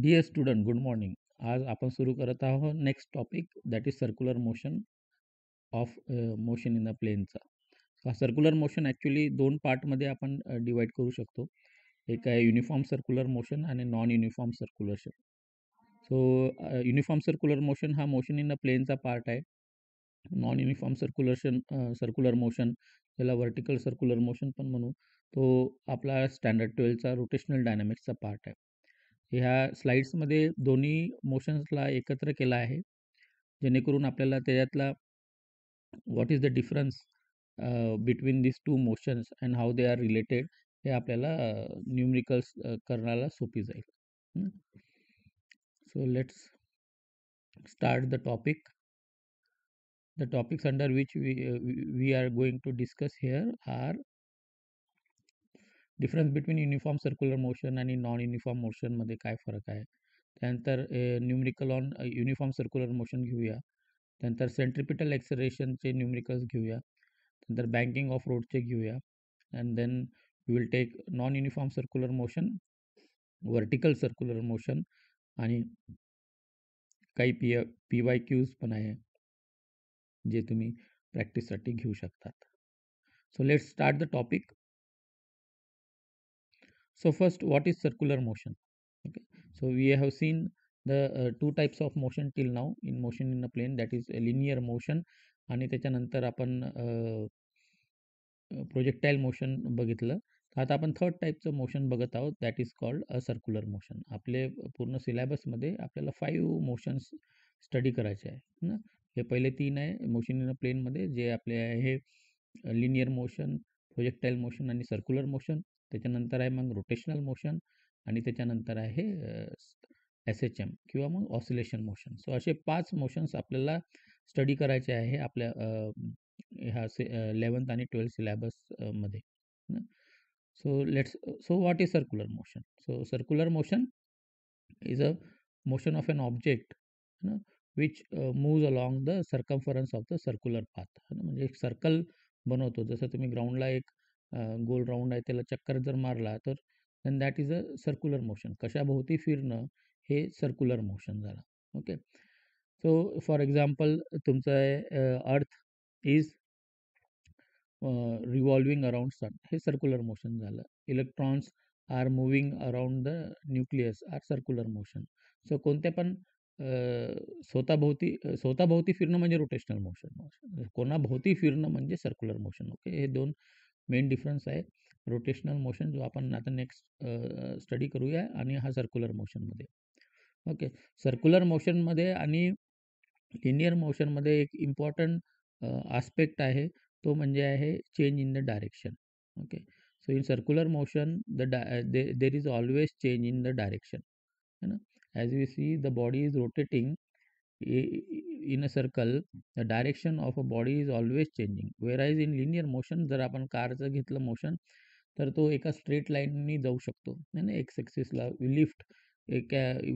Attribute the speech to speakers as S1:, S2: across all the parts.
S1: Dear student, good morning. आज आपण सुरू करत आहोत next topic, that is circular motion of motion in the प्लेनचा. हा सर्क्युलर मोशन ॲक्च्युली दोन पार्टमध्ये आपण डिवाईड करू शकतो. एक आहे युनिफॉर्म सर्क्युलर मोशन आणि non uniform circulation. So uniform circular motion हा मोशन इन द प्लेनचा पार्ट आहे. नॉन युनिफॉर्म सर्क्युलर मोशन, त्याला व्हर्टिकल सर्क्युलर मोशन पण म्हणू, तो आपला स्टँडर्ड 12चा रोटेशनल डायनॅमिक्सचा पार्ट आहे. ह्या स्लाईड्समध्ये दोन्ही मोशन्सला एकत्र केलं आहे, जेणेकरून आपल्याला त्याच्यातला what is the difference between this two motions and how they are related हे आपल्याला न्यूमरिकल्स करण्याला सोपी जाईल. So let's start the topic. The topics under which we are going to discuss here are difference between uniform circular motion आणि non uniform मोशनमध्ये काय फरक आहे. त्यानंतर numerical on uniform circular motion घेऊया. त्यानंतर सेंट्रिपिटल एक्सलरेशनचे न्यूमरिकल्स घेऊया. त्यानंतर बँकिंग ऑफ रोडचे घेऊया. And then we will take non uniform circular motion, vertical circular motion आणि काही PYQs पण आहे जे तुम्ही प्रॅक्टिससाठी घेऊ शकतात. So let's start the topic. So first, what is circular motion? Okay, so we have seen the two types of motion till now in motion in a plane, that is a linear motion आणि त्याच्यानंतर आपण projectile motion बघितलं. तर आता आपण third टाईपचं motion बघत आहोत, that is called a circular motion. आपले पूर्ण सिलेबसमध्ये आपल्याला 5 मोशन्स स्टडी करायचे आहे ना. हे पहिले 3 आहे मोशन इन अ प्लेनमध्ये, जे आपले आहे लिनियर मोशन, प्रोजेक्टाईल मोशन आणि सर्क्युलर मोशन. त्याच्यानंतर आहे मग रोटेशनल मोशन आणि त्याच्यानंतर आहे SHM किंवा मग ऑसिलेशन मोशन. सो असे 5 मोशन्स आपल्याला स्टडी करायचे आहे आपल्या ह्या 11th आणि 12th सिलेबसमध्ये. So what is circular motion? So circular motion is a motion of an object which moves along the circumference of the circular path. म्हणजे एक सर्कल बनवतो. जसं तुम्ही ग्राउंडला एक गोल राऊंड आहे, त्याला चक्कर जर मारला तर then that is a circular motion. कशाभोवती फिरणं हे सर्क्युलर मोशन झालं. ओके, सो फॉर एक्झाम्पल तुमचं earth is revolving around sun, हे सर्क्युलर मोशन झालं. Electrons are moving around the nucleus are circular motion. So कोणत्या पण स्वतःभोवती फिरणं म्हणजे रोटेशनल मोशन, कोणाभोवती फिरणं म्हणजे सर्क्युलर मोशन. ओके, हे दोन मेन डिफरन्स आहे. रोटेशनल मोशन जो आपण आता नेक्स्ट स्टडी करूया, आणि हा सर्क्युलर मोशनमध्ये. ओके, सर्क्युलर मोशनमध्ये आणि लिनियर मोशनमध्ये एक इम्पॉर्टंट आस्पेक्ट आहे, तो म्हणजे आहे change in the direction. Okay, so in circular motion there is always change in the direction, है ना. As we see the body is rotating in a circle, the direction of a body is always changing, whereas in linear motion जर आपण कारचं घेतलं motion तर तो एका straight लाईननी जाऊ शकतो, है ना. एक्स ॲक्सिसला lift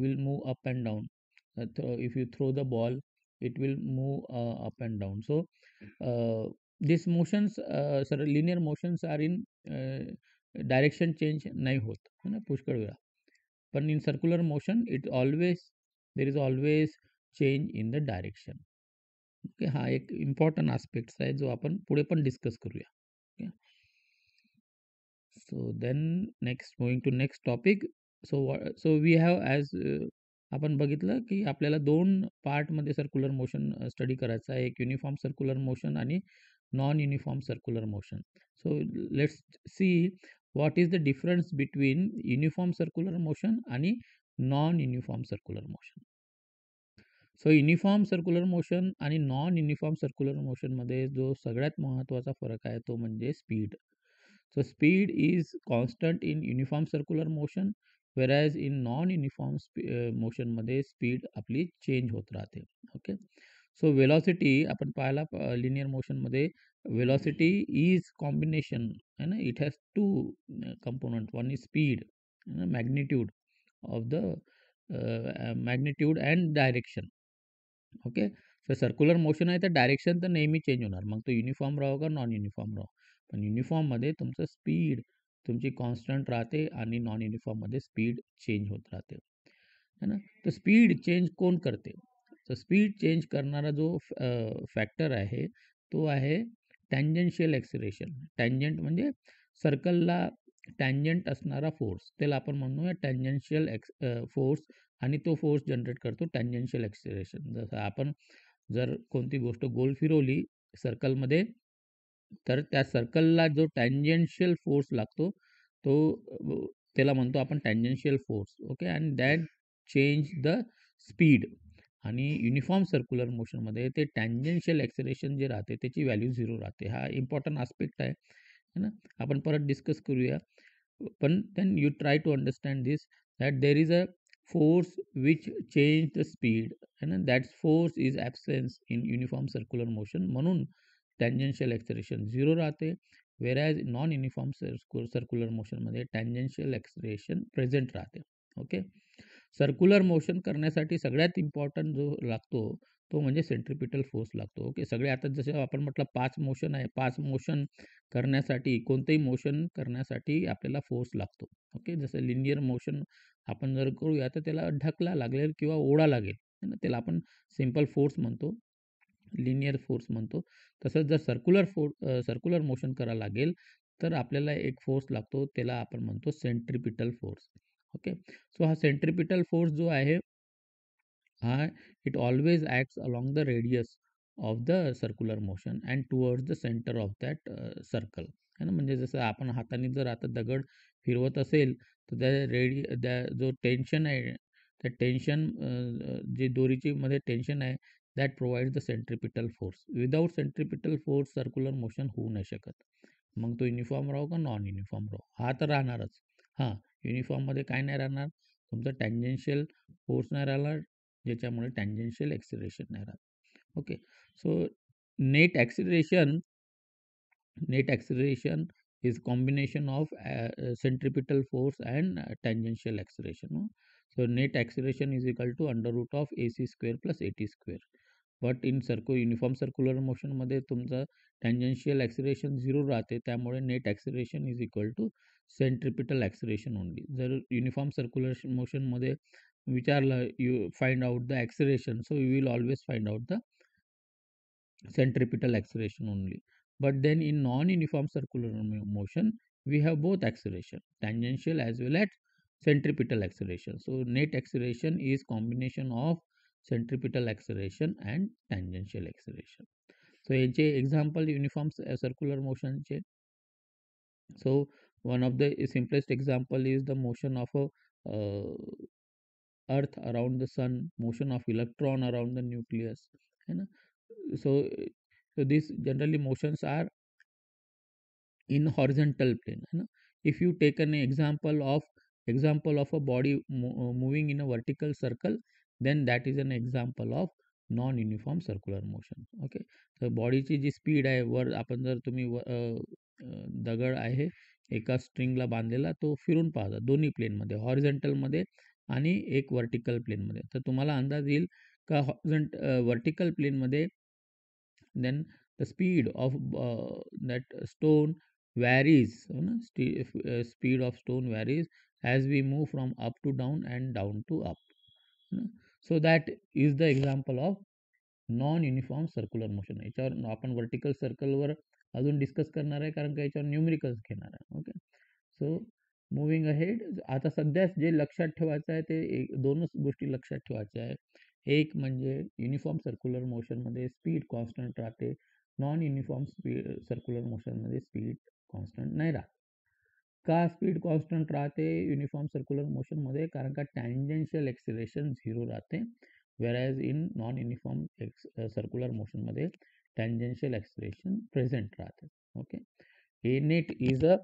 S1: will move up and down. If you throw the ball it will move up and down. So this motions are linear motions are in direction change नाही होत, है ना, पुष्कळ वेळा. पण in circular motion there is always change in the direction. Okay, हा एक important aspects आहे जो आपण पुढे पण डिस्कस करूया. Okay, so then next moving to next topic. So we have as आपण बघितलं की आपल्याला 2 पार्टमध्ये सर्क्युलर मोशन स्टडी करायचं आहे, एक युनिफॉर्म सर्क्युलर मोशन आणि non uniform circular motion. So let's see what is the difference between uniform circular motion आणि non uniform circular motion. So uniform circular motion आणि नॉन युनिफॉर्म सर्क्युलर मोशनमध्ये जो सगळ्यात महत्त्वाचा फरक आहे तो म्हणजे speed. So speed is constant in uniform circular motion, whereas in non uniform मोशनमध्ये स्पीड आपली चेंज होत राहते. ओके, सो वेलॉसिटी आपण पाहायला लिनियर मोशनमध्ये वेलॉसिटी इज कॉम्बिनेशन, है ना. It has 2 component, one is speed, magnitude of the magnitude and direction. Okay, so circular motion आहे तर डायरेक्शन तर नेहमी चेंज होणार, मग तो युनिफॉर्म राहो का नॉन युनिफॉर्म राहो. पण युनिफॉर्ममध्ये तुमचं स्पीड तुमची कॉन्स्टंट राहते आणि नॉन युनिफॉर्ममध्ये स्पीड चेंज होत राहते. है ना. तर स्पीड चेंज कोण करते? तर स्पीड चेंज करणारा जो फॅक्टर आहे तो आहे टँजेन्शियल ॲक्सिलरेशन. टँजंट म्हणजे सर्कलला टँजंट असणारा फोर्स, त्याला आपण म्हणूया टँजेन्शियल फोर्स, आणि तो फोर्स जनरेट करतो टँजेन्शियल ॲक्सिलरेशन. जसं आपण जर कोणती गोष्ट गोल फिरवली सर्कलमध्ये, तर त्या सर्कलला जो टँजेन्शियल फोर्स लागतो तो त्याला म्हणतो आपण tangential force. Okay. And that change the speed. आणि युनिफॉर्म सर्क्युलर मोशनमध्ये ते टँजेन्शियल ॲक्सेलरेशन जे राहते त्याची व्हॅल्यू 0 राहते. हा इम्पॉर्टंट आस्पेक्ट आहे, है ना. आपण परत डिस्कस करूया. पण then you try to understand this, that there is a force which change the speed, है ना. That force is absence in uniform circular motion, म्हणून टँजेन्शियल ॲक्सेलरेशन 0 राहते. व्हेरॅज नॉन युनिफॉर्म सर्क्युलर मोशनमध्ये टँजेन्शियल ॲक्सेलरेशन प्रेझेंट राहते. Okay. Circular motion करण्यासाठी सगळ्यात important जो लागतो तो म्हणजे सेंट्रिपिटल फोर्स लागतो. ओके. सगळे आता जसं आपण म्हटलं 5 मोशन आहे, 5 मोशन करण्यासाठी, कोणतंही मोशन करण्यासाठी आपल्याला फोर्स लागतो. ओके. जसं लिनियर मोशन आपण जर करूया तर त्याला ढकला लागेल किंवा ओढा लागेल, है ना. त्याला आपण सिंपल फोर्स म्हणतो, लिनियर फोर्स म्हणतो. तसंच जर सर्क्युलर मोशन करायला लागेल तर आपल्याला एक फोर्स लागतो, त्याला आपण म्हणतो सेंट्रिपिटल फोर्स. ओके. सो हा सेंट्रिपिटल फोर्स जो आहे हा it always acts along the radius of the circular motion and towards the centre of that circle, है ना. म्हणजे जसं आपण हाताने जर आता दगड फिरवत असेल तर त्या जो टेन्शन आहे, त्या टेन्शन जे दोरीची मध्ये टेन्शन आहे, that provides the centripetal force. Without centripetal force circular motion होऊ नाही शकत. मग तो युनिफॉर्म राहो का नॉन युनिफॉर्म राहो, हा तर राहणारच. हां, युनिफॉर्ममध्ये काय नाही राहणार, तुमचं टँजेन्शियल फोर्स नाही राहणार, ज्याच्यामुळे टँजेन्शियल ॲक्सिलरेशन नाही राहत. Okay. So net acceleration is combination of centripetal force and tangential acceleration. So net acceleration is equal to under root of AC square plus AT square. But in uniform circular मोशनमध्ये तुमचं tangential acceleration 0 राहते, त्यामुळे net acceleration is equal to centripetal acceleration only. जर uniform circular मोशनमध्ये विचारलं you find out the acceleration, so you will always find out the centripetal acceleration only. But then in non-uniform circular motion, we have both acceleration, tangential as well as centripetal acceleration. So net acceleration is combination of centripetal acceleration and tangential acceleration. So याचे example uniform circular motion चे. So one of the simplest example is the motion of a earth around the sun, motion of electron around the nucleus, है ना. So these generally motions are in horizontal plane, है ना. If you take an example of a body moving in a vertical circle, then that is an example of non uniform circular motion. Okay. तर बॉडीची जी speed आहे, वर आपण जर तुम्ही दगड आहे एका स्ट्रिंगला बांधलेला, तो फिरून पाहता दोन्ही प्लेनमध्ये, हॉरिझॉन्टलमध्ये आणि एक वर्टिकल प्लेनमध्ये, तर तुम्हाला अंदाज येईल का वर्टिकल प्लेनमध्ये then the speed of that stone varies, speed of stone varies as we move from up to down and down to up. So that is the example of non uniform circular motion. याच्यावर आपण vertical सर्कलवर अजून discuss करणार आहे, कारण का याच्यावर numericals घेणार आहे. ओके. सो मुव्हिंग अहेड, आता सध्या जे लक्षात ठेवायचं आहे ते दोनच गोष्टी लक्षात ठेवायच्या आहे. एक म्हणजे युनिफॉर्म सर्क्युलर मोशनमध्ये स्पीड कॉन्स्टंट राहते, नॉन युनिफॉर्म सर्क्युलर मोशनमध्ये स्पीड कॉन्स्टंट नाही राहत. का स्पीड कॉन्स्टंट राहते युनिफॉर्म सर्क्युलर मोशनमध्ये? कारण का टँजेन्शियल ॲक्सिलरेशन 0 राहते, whereas in non-uniform circular motion मध्ये tangential acceleration present राहते. Okay. A net is a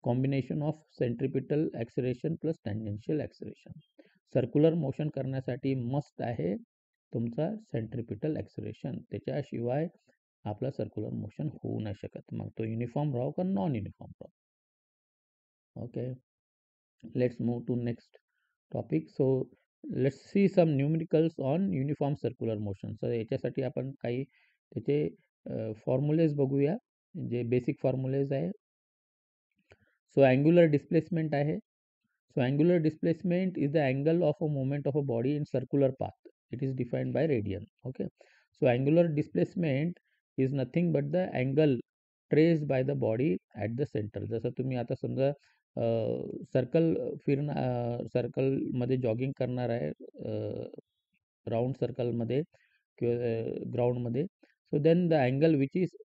S1: combination of centripetal acceleration plus tangential acceleration. Circular motion करण्यासाठी मस्ट आहे तुमचा सेंट्रिपिटल ॲक्सिलरेशन, त्याच्याशिवाय आपला सर्क्युलर मोशन होऊ नाही शकत. मग तो युनिफॉर्म राहो का नॉन युनिफॉर्म राहो. Okay. Let's move to next topic. So let's see some numericals on uniform circular motion. तर याच्यासाठी आपण काही त्याचे फॉर्म्युलेज बघूया, जे बेसिक फॉर्म्युलेज आहे. सो अँग्युलर डिस्प्लेसमेंट आहे. So angular displacement is the angle of a movement of a body in circular path. It is defined by radian. Okay. So angular displacement is nothing but the angle traced by the body at the center. जसं तुम्ही आता समजा circle सर्कलमध्ये jogging करणार आहे round सर्कलमध्ये किंवा ग्राउंडमध्ये. So then the angle which is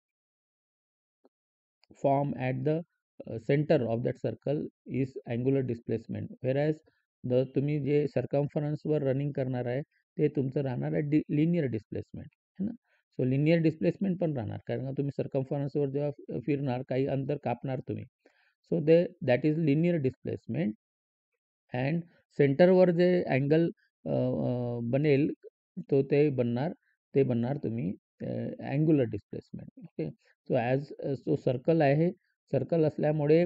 S1: form at the center of that circle is angular displacement, whereas the तुम्ही जे सर्कम्फरन्सवर रनिंग करणार आहे ते तुमचं राहणार आहे लिनियर डिस्प्लेसमेंट है ना. सो लिनियर डिस्प्लेसमेंट पण राहणार कारण का तुम्ही सर्कम्फरन्सवर जेव्हा फिरणार काही अंतर कापणार तुम्ही. So that is linear displacement. And सेंटरवर जे अँगल बनेल ते बनणार तुम्ही अँग्युलर डिस्प्लेसमेंट. ओके. सो तो सर्कल आहे, सर्कल असल्यामुळे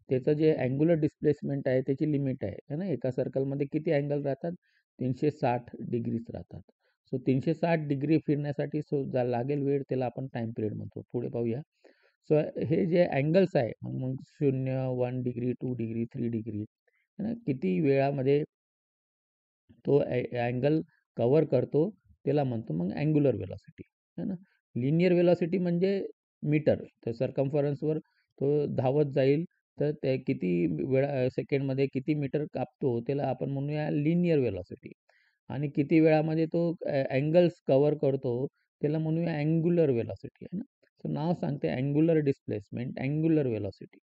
S1: त्याचं जे अँग्युलर डिस्प्लेसमेंट आहे त्याची लिमिट आहे ना. एका सर्कलमध्ये किती अँगल राहतात? 360 डिग्रीज राहतात. सो 360 डिग्री फिरण्यासाठी लागेल वेळ त्याला आपण टाइम पिरियड म्हणतो. पुढे पाहूया. सो हे जे अँगल्स आहे मग 0, 1 डिग्री, 2 डिग्री, 3 डिग्री है ना, किती वेळामध्ये तो अँगल कव्हर करतो त्याला म्हणतो मग अँग्युलर वेलॉसिटी है ना. लिनियर वेलॉसिटी म्हणजे मीटर. तर सर्कम्फरन्सवर तो धावत जाईल तर ते किती सेकंडमध्ये किती मीटर कापतो त्याला आपण म्हणूया लिनियर वेलॉसिटी. आणि किती वेळामध्ये तो अँगल्स कव्हर करतो त्याला म्हणूया अँग्युलर वेलॉसिटी है ना. सो नाव सांगते angular displacement, angular velocity.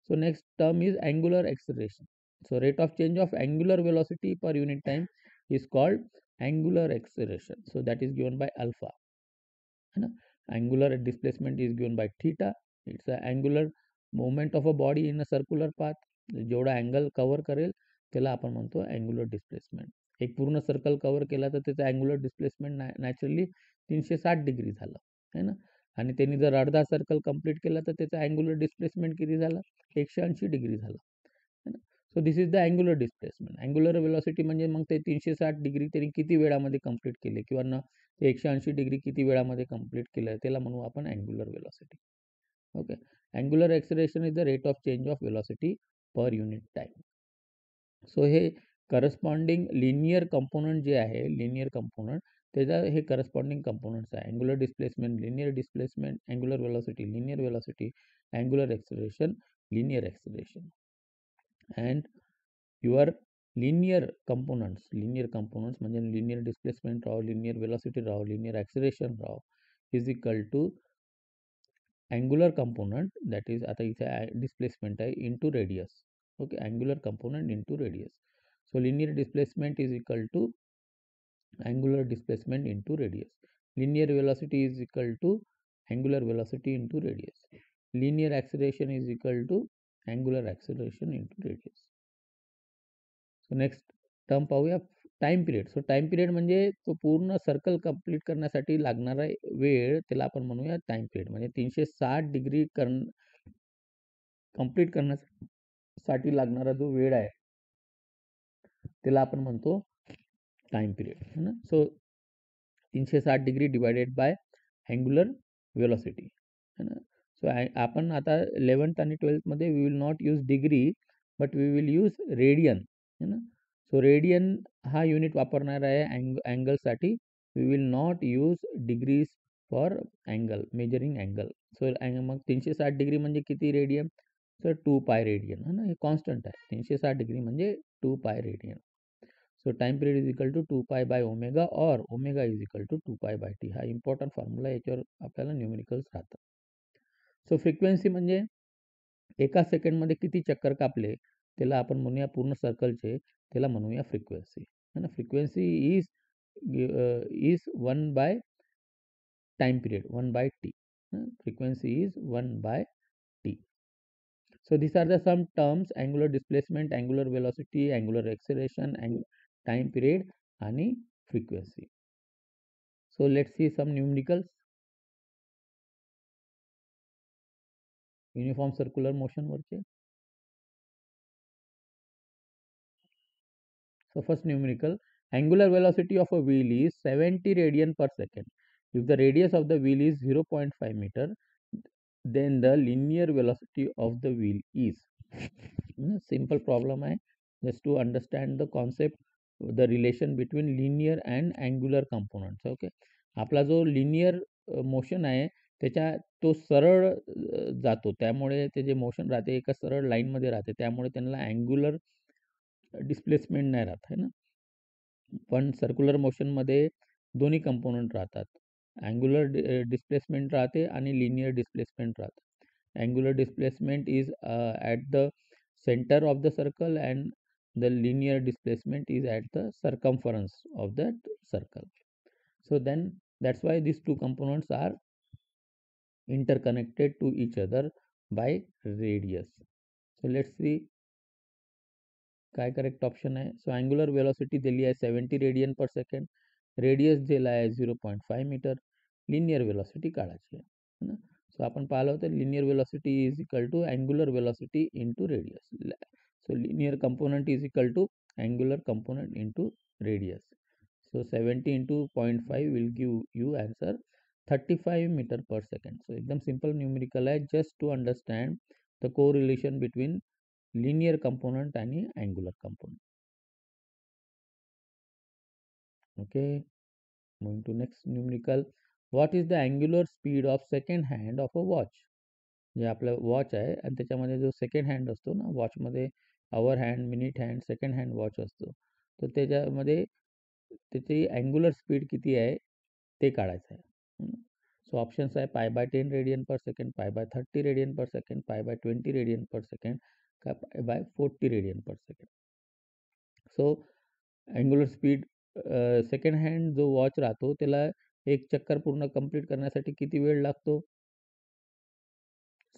S1: So next term is angular acceleration. So rate of change of angular velocity per unit time is called angular acceleration. So that is given by alpha. Angular displacement is given by theta. It's the angular movement of a body in a circular path. जेवढा angle cover करेल त्याला आपण म्हणतो angular displacement. एक पूर्ण circle cover केला तर त्याचं अँग्युलर डिस्प्लेसमेंट नॅचरली 360 डिग्री झालं है ना. आणि त्यांनी जर अर्धा सर्कल कंप्लीट केला तर त्याचं अँग्युलर डिस्प्लेसमेंट किती झालं? 180 डिग्री झालं है ना. So this is the angular displacement. Angular velocity म्हणजे मग ते 360 डिग्री त्यांनी किती वेळामध्ये कंप्लीट केले किंवा न ते 180 डिग्री किती वेळामध्ये कंप्लीट केलं त्याला म्हणू आपण angular velocity. Okay. Angular acceleration is the rate of change of velocity per unit time. So हे करस्पॉन्डिंग लिनियर कंपोनंट जे आहे, लिनियर कंपोनंट त्याचा हे करस्पॉन्डिंग कंपोनंट्स आहे. Angular displacement, linear displacement, angular velocity, linear velocity, angular acceleration, linear acceleration. And your linear components म्हणजे linear displacement राहो, linear velocity राहो, linear acceleration राहो is equal to angular component that is आता इथे displacement आहे into radius. Okay. Angular component into radius. So linear displacement is equal to angular displacement into radius. Linear velocity is equal to angular velocity into radius. Linear acceleration is equal to angular acceleration into radius. So next term पाहूया time period. So time period म्हणजे तो पूर्ण circle complete करण्यासाठी लागणारा वेळ त्याला आपण म्हणूया टाइम पिरियड. म्हणजे 360 डिग्री कंप्लीट करण्यासाठी लागणारा जो वेळ आहे त्याला आपण म्हणतो टाइम पिरियड है ना. So 360 degree divided by angular velocity है ना. सो आपण आता 11th आणि 12th मध्ये we will not use degree but we will use radian है ना. सो रेडियन हा युनिट वापरणार आहे अँगलसाठी. We will not use degrees for angle, measuring angle. So मग 360 डिग्री म्हणजे किती रेडियन? सर 2 पाय रेडियन है ना. हे कॉन्स्टंट आहे. 360 डिग्री म्हणजे 2 pi radian. So time period is equal to 2 pi by omega or omega is equal to 2 pi by t. हा important formula याच्यावर आपल्याला न्यूमेरिकल्स राहतात. सो फ्रिक्वेन्सी म्हणजे एका सेकंडमध्ये किती चक्कर कापले त्याला आपण म्हणूया पूर्ण सर्कलचे त्याला म्हणूया फ्रिक्वेन्सी है ना. Frequency is 1 by time period, 1 by t. Frequency is 1 by t. So these are the some terms: angular displacement, angular velocity, angular acceleration, and time period आणि frequency. So let's see some numericals. Uniform circular motion वरचे. So first numerical, angular velocity of a wheel is 70 radian per second. If the radius of the wheel is 0.5 meter, then the linear velocity of the wheel is. Simple problem आहे. just to understand the concept, the relation between linear and angular components. Okay, आपला जो linear motion आहे त्याच्या तो सरळ जातो, त्यामुळे ते जे मोशन राहते एका सरळ लाईनमध्ये राहते, त्यामुळे त्यांना अँग्युलर डिस्प्लेसमेंट नाही राहत आहे ना. पण सर्क्युलर मोशनमध्ये दोन्ही कंपोनंट राहतात, अँग्युलर डिस्प्लेसमेंट राहते आणि लिनियर डिस्प्लेसमेंट राहते. Angular displacement is at the center of the circle, and the linear displacement is at the circumference of that circle. So then that's why these two components are interconnected to each other by radius. So let's see काय correct option आहे. So angular velocity दिली आहे 70 radian per second, radius दिला आहे 0.5 metre, linear velocity काढायची आहे ना. So आपण पाहिलं होतं linear velocity is equal to angular velocity into radius. So linear component is equal to angular component into radius. So 70 into 0.5 will give you answer 35 metre per second. So एकदम simple numerical आहे, just to understand the correlation between linear component and angular component. Okay, moving to next numerical. What is the angular speed of second hand of a watch? जे आपलं watch आहे आणि त्याच्यामध्ये जो second hand असतो ना, वॉचमध्ये hour hand, minute hand, second hand watch असतो, तर त्याच्यामध्ये त्याची अँग्युलर स्पीड किती आहे ते काढायचं आहे. सो ऑप्शन्स आहे π/10 radian per second, π/30 radian per second, π/20 radian per second का π/40 radian per second. So angular speed second hand जो वॉच राहतो त्याला एक चक्कर पूर्ण कंप्लीट करण्यासाठी किती वेळ लागतो?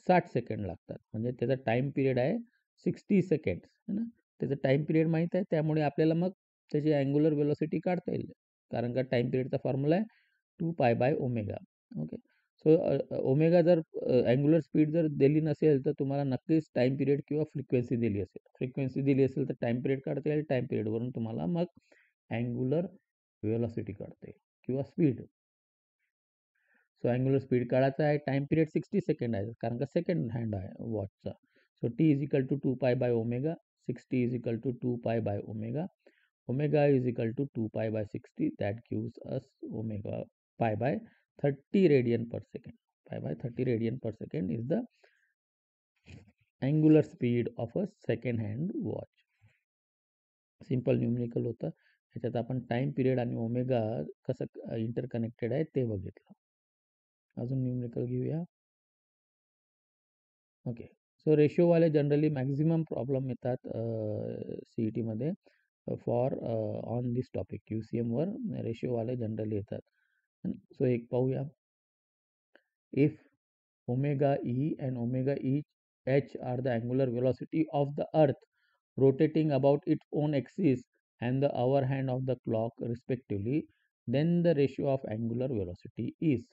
S1: 60 सेकंड लागतात. म्हणजे त्याचा टाईम पिरियड आहे 60 सेकंड्स है ना. त्याचा टाईम पिरियड माहीत आहे, त्यामुळे आपल्याला मग त्याची अँग्युलर वेलॉसिटी काढता येईल, कारण का टाईम पिरियडचा फॉर्म्युला आहे 2π/ω. ओके, सो ओमेगा जर अँग्युलर स्पीड जर दिली नसेल तर तुम्हाला नक्कीच टाईम पिरियड किंवा फ्रिक्वेन्सी दिली असेल. फ्रिक्वेन्सी दिली असेल तर टाईम पिरियड काढता येईल, टाईम पिरियडवरून तुम्हाला मग अँग्युलर वेलॉसिटी काढता येईल किंवा स्पीड. सो अँग्युलर स्पीड काढायचा आहे, टाईम पिरियड 60 सेकंड आहे, कारण का सेकंड हँड आहे वॉचचा. So T is equal to 2π/ω, 60 is equal to 2π/ω, omega is equal to 2π/60, that gives us omega π/30 radian per second. π/30 radian per second is the angular speed of a second hand watch. Simple numerical होतं. ह्याच्यात आपण time period आणि omega कसं interconnected आहे ते बघितलं. अजून numerical घेऊया. ओके, सो रेशिओवाले जनरली मॅक्झिमम प्रॉब्लेम येतात सी ई टीमध्ये फॉर ऑन दिस टॉपिक. QCMवर रेशिओवाले जनरली येतात. सो एक पाहूया. If omega e and omega h are the angular velocity of the earth rotating about its own axis and the hour hand of the clock respectively, then the ratio of angular velocity is.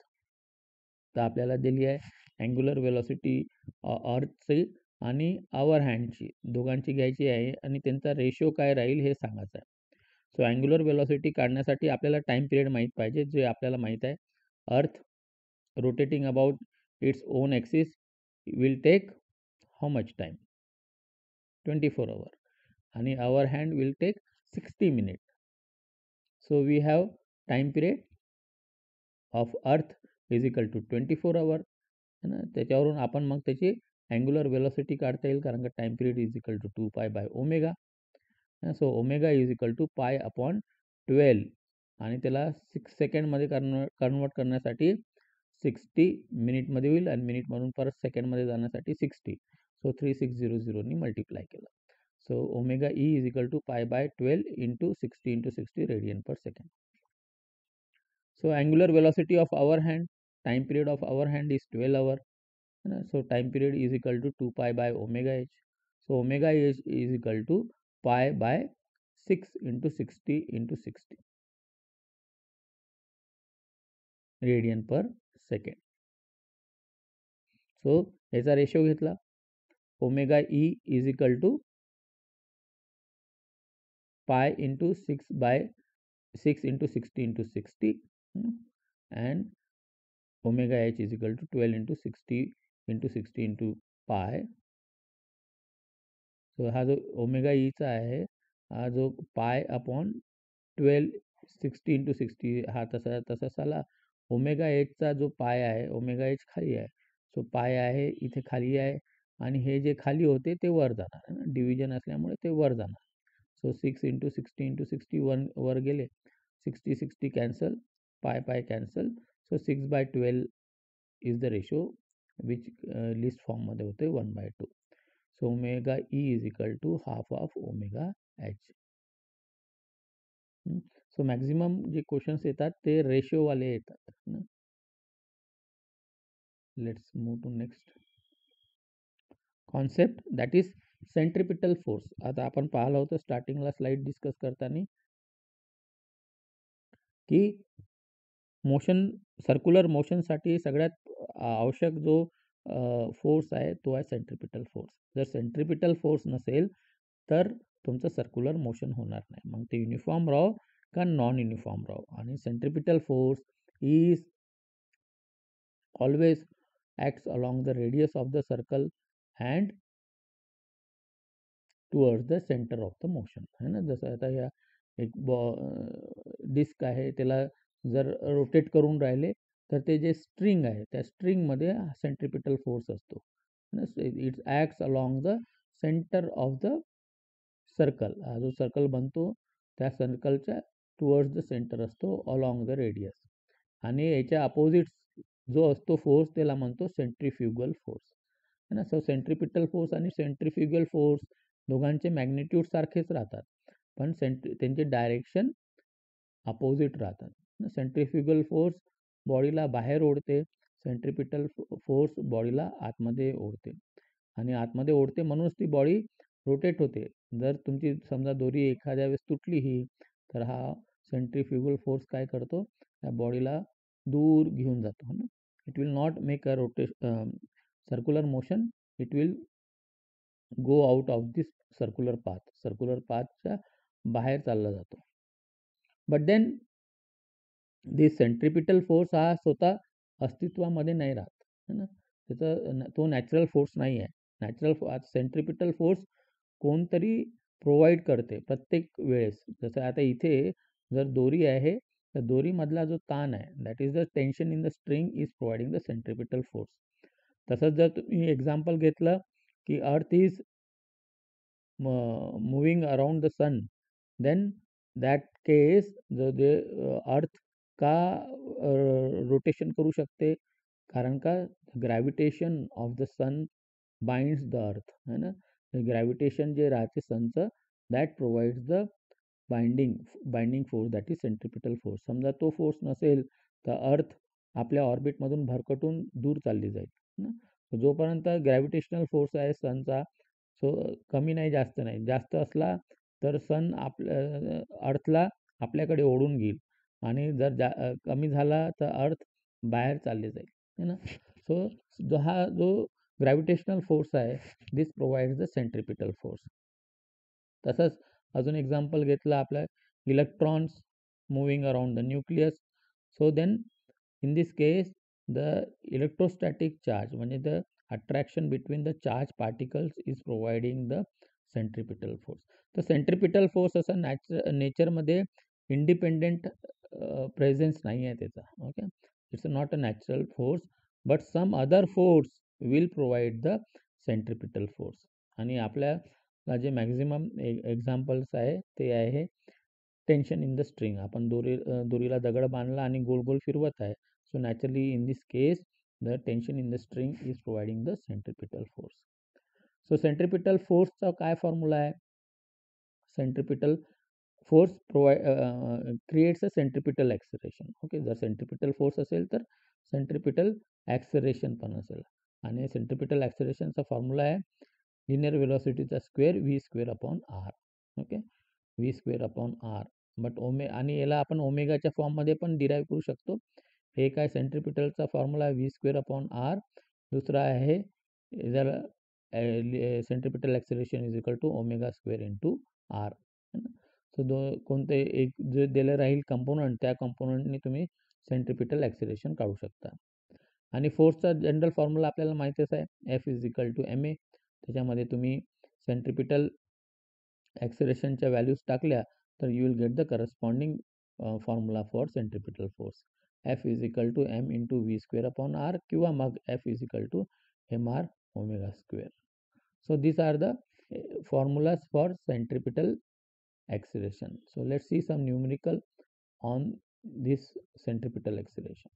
S1: तर आपल्याला दिली आहे angular velocity अर्थची आणि आवर हँडची, दोघांची घ्यायची आहे आणि त्यांचा रेशिओ काय राहील हे सांगायचं आहे. सो अँग्युलर वेलॉसिटी काढण्यासाठी आपल्याला टाईम पिरियड माहीत पाहिजे, जे आपल्याला माहीत आहे. अर्थ rotating about its own axis will take how much time? 24 hours. And our hand will take 60 minutes. So we have time period of earth is equal to 24 hours. त्याच्यावरून आपण मग त्याची अँग्युलर वेलॉसिटी काढता येईल, कारण का time period is equal to 2π/ω. So omega is equal to π/12 आणि त्याला 6 सेकंडमध्ये कन्वर्ट करण्यासाठी 60 मिनिटमध्ये होईल आणि मिनिटमधून परत सेकंडमध्ये जाण्यासाठी 60. सो 3600 मल्टिप्लाय केलं. So omega E is equal to π/12 into 60 into 60 radian per second. So angular velocity of hour hand, time period of hour hand is 12 hour. So time period is equal to 2π/ω/h. So omega is equal to π/6 into 60 into 60 radian per second. So याचा ratio घेतला, omega E is equal to pi into 6/6 into 60 into 60 and omega h is equal to 12 into 60 into 60 into pi. So हा जो omega Icha आहे, हा जो pi upon 12 60 into 60 हा तसाच आला. ओमेगा एचचा जो पाय आहे, ओमेगा एच खाली आहे, सो पाय आहे इथे खाली आहे, आणि हे जे खाली होते ते वर जाणार, डिव्हिजन असल्यामुळे ते वर जाणार. सो 6 इंटू 60 इंटू 60 वर गेले, 60 60 cancel, pi pi cancel, so 6/12 is the ratio which least फॉर्ममध्ये होते 1/2. So omega E is equal to half of omega H. So maximum जे क्वेश्चन्स येतात ते रेशोवाले येतात. Let's move to next concept, that is centripetal force. आता आपण पाहिलं होतं स्टार्टिंगला स्लाइड डिस्कस करताना की मोशन, सर्क्युलर मोशनसाठी सगळ्यात आवश्यक जो फोर्स आहे तो आहे सेंट्रिपिटल फोर्स. जर सेंट्रिपिटल फोर्स नसेल तर तुमचं सर्क्युलर मोशन होणार नाही. मग ते युनिफॉर्म राहो का नॉन युनिफॉर्म राहो. आणि centripetal force is always acts along the radius of the circle and towards the centre of the motion, है ना. जसं आता या एक डिस्क आहे, त्याला जर रोटेट करून राहिले तर ते जे स्ट्रिंग आहे त्या स्ट्रिंगमध्ये सेंट्रिपिटल फोर्स असतो. It's acts along the centre of the circle. हा जो सर्कल बनतो त्या सर्कलच्या टुवर्ड्स द सेंटर असतो अलॉंग द रेडियस. आणि याच्या अपोजिट जो असतो फोर्स त्याला म्हणतो सेंट्रिफ्युगल फोर्स, है ना. सो सेंट्रिपिटल फोर्स आणि सेंट्रिफ्युगल फोर्स दोघांचे मॅग्निट्यूड सारखेच राहतात, पण त्यांचे डायरेक्शन अपोजिट राहतात. सेंट्रिफ्युगल फोर्स बॉडीला बाहेर ओढते, सेंट्रिपिटल फोर्स बॉडीला आतमध्ये ओढते. आणि आतमध्ये ओढते म्हणूनच ती बॉडी रोटेट होते. जर तुमची समजा दोरी एखाद्या वेळेस तुटली ही, तर हा सेंट्रिफ्युगल फोर्स काय करतो, त्या बॉडीला दूर घेऊन जातो, ना. It will not make a circular motion, it will go out of this circular path. Circular पाथच्या बाहेर चालला जातो. But then this centripetal force हा स्वतः अस्तित्वामध्ये नाही राहत, है ना. तो नॅचरल फोर्स नाही आहे. नॅचरल सेंट्रिपिटल फोर्स कोणतरी प्रोव्हाइड करते प्रत्येक वेळेस. जसं आता इथे जर दोरी आहे तर दोरीमधला जो ताण आहे, that is the tension in the string is providing the centripetal force. तसंच जर तुम्ही एक्झाम्पल घेतलं की earth is moving around the sun, then that case जे अर्थ का रोटेशन करू शकते, कारण का gravitation of the sun binds the earth, है ना. ग्रॅव्हिटेशन जे राहते सनचं, that provides the binding force, that is centripetal force. समजा तो फोर्स नसेल तर अर्थ आपल्या ऑर्बिटमधून भरकटून दूर चालली जाईल, ना. जोपर्यंत ग्रॅव्हिटेशनल फोर्स आहे सनचा, सो कमी नाही जास्त नाही, जास्त असला तर सन अर्थला आपल्याकडे ओढून घेईल, आणि जर कमी झाला तर अर्थ बाहेर चालले जाईल, है ना. सो हा जो ग्रॅव्हिटेशनल फोर्स आहे, this provides the centripetal force. तसंच अजून एक्झाम्पल घेतलं आपल्या electrons moving around the nucleus. So then in this case the electrostatic charge, म्हणजे the attraction between the charge particles is providing the centripetal force. तर centripetal force असा नेचरमध्ये independent presence नाही आहे त्याचा. Okay, it's not a natural force, but some other force will provide the centripetal force. आणि आपल्याला जे मॅक्झिमम एक्झाम्पल्स आहे ते आहे टेन्शन इन द स्ट्रिंग. आपण दोरीला दगड बांधला आणि गोल गोल फिरवत आहे, so naturally in this case the tension in the string is providing the centripetal force. So centripetal फोर्सचा काय फॉर्म्युला आहे, centripetal force creates a centripetal acceleration. Okay, जर सेंट्रिपिटल फोर्स असेल तर सेंट्रिपिटल ॲक्सलरेशन पण असेल. आणि सेंट्रिपिटल ॲक्सलरेशनचा फॉर्म्युला आहे लिनियर वेलॉसिटीचा square v²/r. Okay, v²/r. But आणि याला आपण ओमेगाच्या फॉर्ममध्ये पण डिराईव्ह करू शकतो. एक आहे सेंट्रिपिटलचा फॉर्म्युला v²/r, दुसरा आहे जर centripetal acceleration is equal to ω² into r. So कोणते एक जे दिलं राहील कंपोनंट, त्या कंपोनंटनी तुम्ही सेंट्रिपिटल ॲक्सलरेशन काढू शकता. आणि फोर्सचा जनरल फॉर्म्युला आपल्याला माहितीच आहे, F is equal to ma. त्याच्यामध्ये तुम्ही सेंट्रिपिटल ॲक्सिलरेशनच्या व्हॅल्यूज टाकल्या तर you will get the corresponding formula for centripetal force. F is equal to m into v square upon r किंवा मग F is equal to mr omega square. So these are the formulas for centripetal acceleration. So let's see some numerical on this centripetal acceleration.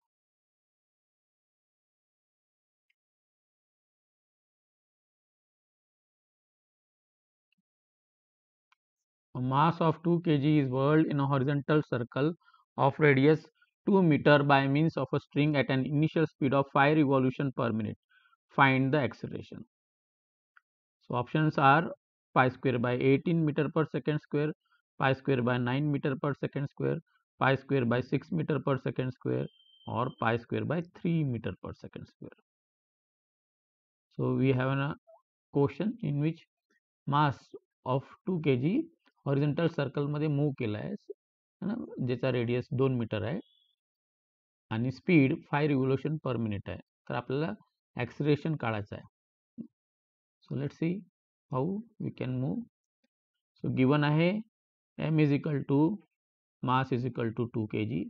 S1: A mass of 2 kg is whirled in a horizontal circle of radius 2 meter by means of a string at an initial speed of 5 revolution per minute. Find the acceleration. So options are pi square by 18 meter per second square, pi square by 9 meter per second square, pi square by 6 meter per second square, or pi square by 3 meter per second square. So we have a question in which mass of 2 kg horizontal circle मध्ये move केला आहे, ज्याचा radius 2 metre आहे आणि speed 5 revolution per minute आहे. तर आपल्याला acceleration काढायचं आहे. So let's see how we can move. So given आहे m is equal to mass is equal to 2 kg,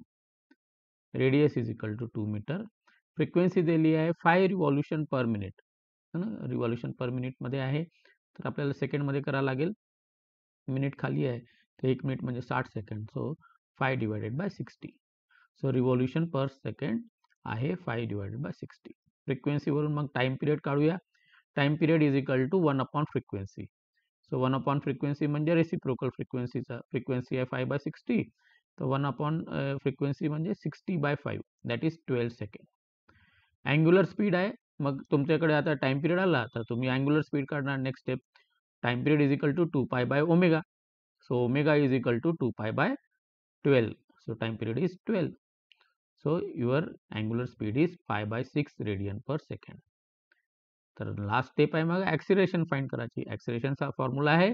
S1: radius is equal to 2 metre, frequency दिली आहे 5 रिव्हॉल्यूशन पर मिनिट, रिव्हॉल्यूशन पर मिनिट मध्ये आहे. तर आपल्याला सेकंड मध्ये करावं लागेल. मिनिट खाली आहे तर 1 मिनिट म्हणजे 60 second. So 5 divided by 60. So revolution per second आहे 5 डिवायडेड बाय 60. फ्रिक्वेन्सीवरून मग टाइम पिरियड काढूया. Time period is equal to 1 upon frequency. So 1 upon frequency म्हणजे रेसिप्रोकल फ्रिक्वेन्सीचा, फ्रिक्वेन्सी आहे 5 बाय 60, तर 1 अपॉन फ्रिक्वेन्सी म्हणजे 60 by 5 that is 12 second. Angular speed आहे, मग तुमच्याकडे आता टाइम पिरियड आला तर तुम्ही अँग्युलर स्पीड काढणार. Next step, time period is equal to 2 pi by omega. So omega is equal to 2 pi by 12. So time period is 12. So your angular speed is pi by 6 radian per second. तर last step आहे मग acceleration find करायची. ॲक्सिलरेशनचा formula आहे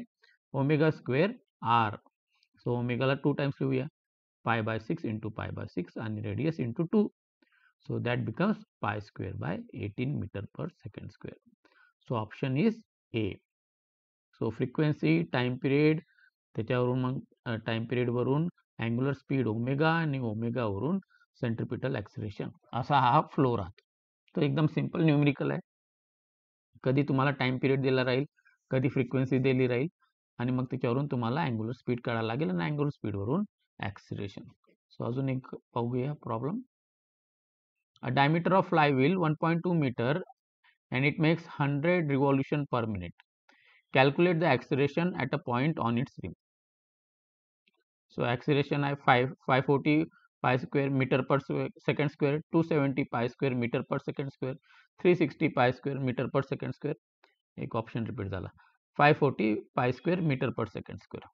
S1: omega square R. So ओमेगाला 2 times लिहूया, pi by 6 into pi by 6 आणि radius into 2. So that becomes pi square by 18 metre per second square. So option is A. So frequency, time period, त्याच्यावरून मग time पिरियडवरून angular speed omega आणि ओमेगावरून centripetal acceleration, असा हा flow राहतो. तो एकदम सिंपल न्यूमेरिकल आहे. कधी तुम्हाला टाइम पिरियड दिला राहील, कधी फ्रिक्वेन्सी दिली राहील आणि मग त्याच्यावरून तुम्हाला अँग्युलर स्पीड काढायला लागेल आणि अँग्युलर स्पीडवरून ॲक्सिलरेशन. सो अजून एक पाहूया problem. A diameter of flywheel 1.2 metre and it makes 100 revolution per minute. Calculate the acceleration at a point on its rim. So acceleration आहे 540 pi square meter per second square, 270 pi square meter per second square, 360 pi square meter per second square. एक option repeat झाला, 540 pi square meter per second square.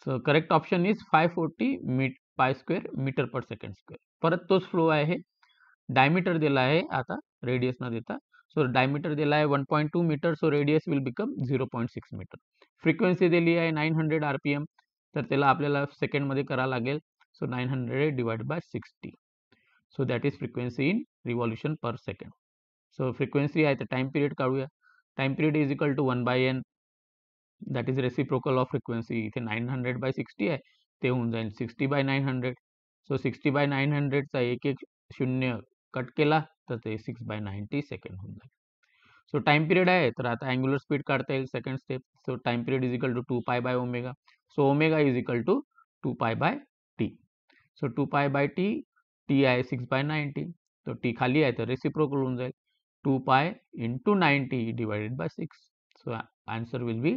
S1: So correct option is 540 pi square meter per second square. परत तोच flow आहे. Diameter दिला आहे, आता radius न देता. सो डायमीटर दिला आहे 1.2 metre, so radius will become 0.6 metre. Frequency दिली आहे 900 RPM, तर त्याला आपल्याला सेकंडमध्ये करावं लागेल. So 900 divide by 60. So that is frequency in revolution per second. So frequency आहे तर टाइम पिरियड काढूया. Time period is equal to 1 by n, that is reciprocal of frequency. इथे 900 बाय 60 आहे, ते होऊन जाईल 60 बाय 900. सो 60 बाय 900चा एक एक शून्य कट केला तर ते 6 बाय 90 सेकंड होऊन जाईल. सो टाइम पिरियड आहे तर आता अँग्युलर स्पीड काढता येईल second step. So time period is equal to 2 pi by omega. So omega is equal to 2 pi by T. So 2 pi by T, T आहे 6 bye 90, तो T खाली आहे तर रेसिप्रोकल होऊन जाईल 2 pi into 90 divided by 6. So answer will be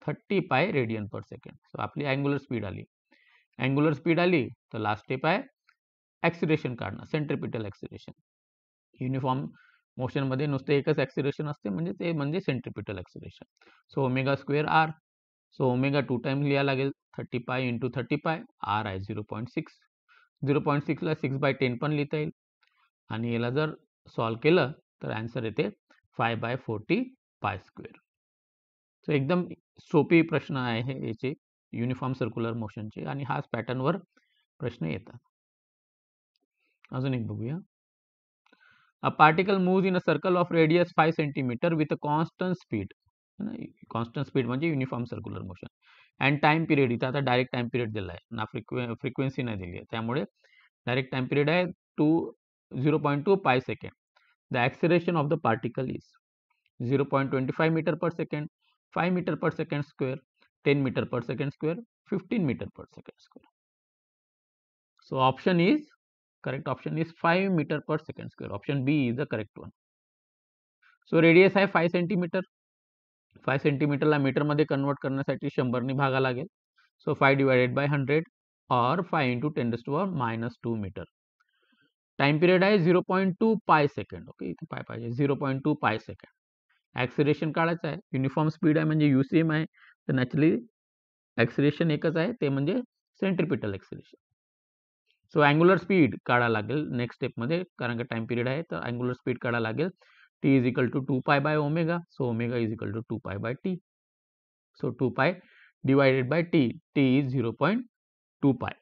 S1: 30 pi radian per second. So आपली angular speed आली. Angular speed आली तर लास्ट स्टेप आहे ॲक्सिलरेशन काढणं, सेंट्रिपिटल ॲक्सिलरेशन. युनिफॉर्म मोशन मध्ये नुसते एकच ॲक्सिलरेशन असते, म्हणजे ते म्हणजे centripetal acceleration. So omega square R. So omega 2 times लिहायला लागेल, 30 पाय इंटू 30 पाय. आर आहे 0.6. 0.6ला 6 बाय 10 पण लिहिता येईल आणि याला जर सॉल्व केलं तर आन्सर येते 5 बाय 40 पाय स्क्वेअर. सो एकदम सोपी प्रश्न आहे याचे, युनिफॉर्म सर्क्युलर मोशनचे, आणि हाच पॅटर्नवर प्रश्न येतात. अजून एक बघूया. A particle moves in a circle of radius 5 cm with a constant speed. है ना. कॉन्स्टंट स्पीड म्हणजे uniform circular motion. And time period इथं आता डायरेक्ट टाइम पिरियड दिला आहे ना, फ्रिक्वेन्सी नाही दिली आहे, त्यामुळे डायरेक्ट टाइम पिरियड आहे 0.2 pi second. The acceleration of the particle is 0.25 metre per second, 5 metre per second square, 10 metre per second square, 15 metre per second square. So option is correct option is 5 meter per second square. Option B is the correct one. So radius आहे 5 centimetre. 5 सेंटीमीटरला मीटरमध्ये convert करण्यासाठी 100 ने भागा लागेल. So 5 divided bye 100 और 5 into 10⁻² metre. Time period आहे 0.2 pi second. Okay, इथे पाय पाहिजे. 0.2 पाय सेकंड. ॲक्सिलरेशन काढायचं आहे. युनिफॉर्म स्पीड आहे म्हणजे UCM आहे, तर नॅचरली ॲक्सिलरेशन एकच आहे, ते म्हणजे centripetal acceleration. So angular speed काढा लागेल नेक्स्ट स्टेपमध्ये, कारण का टाइम पिरियड आहे, तर अँग्युलर स्पीड काढा लागेल. T is equal to 2 pi by omega. So omega is equal to 2 pi by T. So 2 pi divided by T. T is 0.2 pi.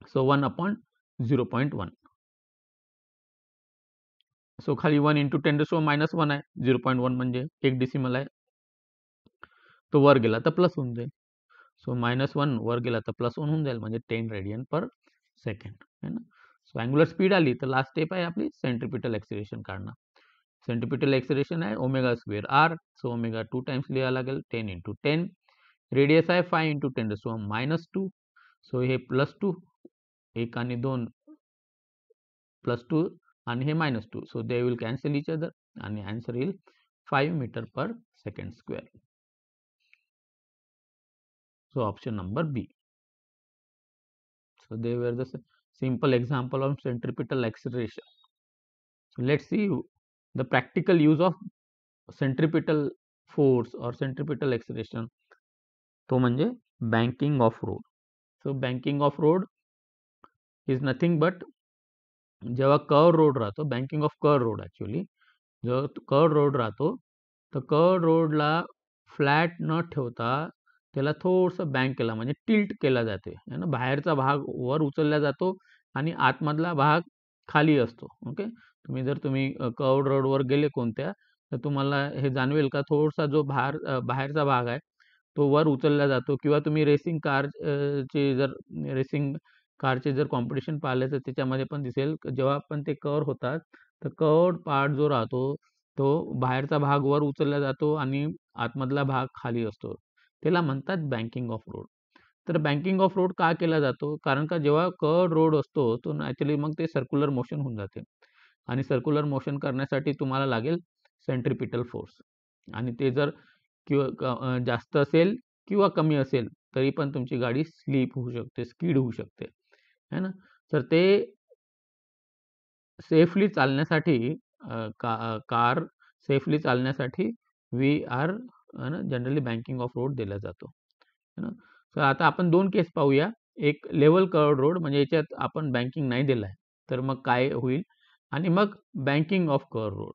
S1: So 1/0.1. So खाली 1 इंटू 10⁻⁻1 आहे. 0.1 म्हणजे एक डेसिमल आहे, तो वर गेला तर प्लस होऊन जाईल. सो -1 वर गेला तर +1 होऊन जाईल, म्हणजे 10 रेडियन पर सेकंड है ना. सो अँग्युलर स्पीड आली तर लास्ट स्टेप आहे आपली सेंट्रिपिटल ॲक्सिलरेशन काढणं. सेंट्रिपिटल ॲक्सिलरेशन आहे omega square R. So omega 2 times लिहावं लागेल, 10 इंटू 10. रेडियस आहे 5 इंटू 10⁻². सो हे +2, 1 आणि 2 +2 आणि हे -2. So they will cancel each other आणि आन्सर येईल 5 metre per second square. So option number B. So they were the simple example of centripetal acceleration. So let's see the practical use of centripetal force or centripetal acceleration. तो म्हणजे banking of road. So banking of road is nothing but जेव्हा curve road राहतो, banking of curve road actually, जेव्हा curve road राहतो, तर curve रोडला flat न ठेवता त्याला थोडंसं बँक केला म्हणजे टिल्ट केला जाते है ना. बाहेरचा भाग वर उचलला जातो आणि आतमधला भाग खाली असतो. ओके, तुम्ही कर्व रोडवर गेले कोणत्या, तर तुम्हाला हे जाणवेल का थोडासा जो बाहेरचा भाग आहे तो वर उचलला जातो. किंवा तुम्ही रेसिंग कारचे जर कॉम्पिटिशन पाहिले तर त्याच्यामध्ये पण दिसेल, जेव्हा पण ते कव्हर होतात तर कव्हर्ड पार्ट जो राहतो तो बाहेरचा भाग वर उचलला जातो आणि आतमधला भाग खाली असतो. त्याला म्हणतात बँकिंग ऑफ रोड. तर बँकिंग ऑफ रोड का केला जातो, कारण का जेव्हा कर्व्ड रोड असतो तो ॲक्च्युअली मग ते सर्क्युलर मोशन होऊन जाते आणि सर्क्युलर मोशन करण्यासाठी तुम्हाला लागेल सेंट्रिपिटल फोर्स. आणि ते जर जास्त असेल किंवा कमी असेल तरी पण तुमची गाडी स्लिप होऊ शकते, स्किड होऊ शकते है ना. तर ते सेफली चालण्यासाठी कार सेफली चालण्यासाठी we are generally banking of road दिला जातो है ना. तर आता आपण 2 केस पाहूया. एक लेवल कर्व्ड रोड म्हणजे याच्यात आपण बँकिंग नाही दिलं आहे, तर मग काय होईल, आणि मग banking of curved road.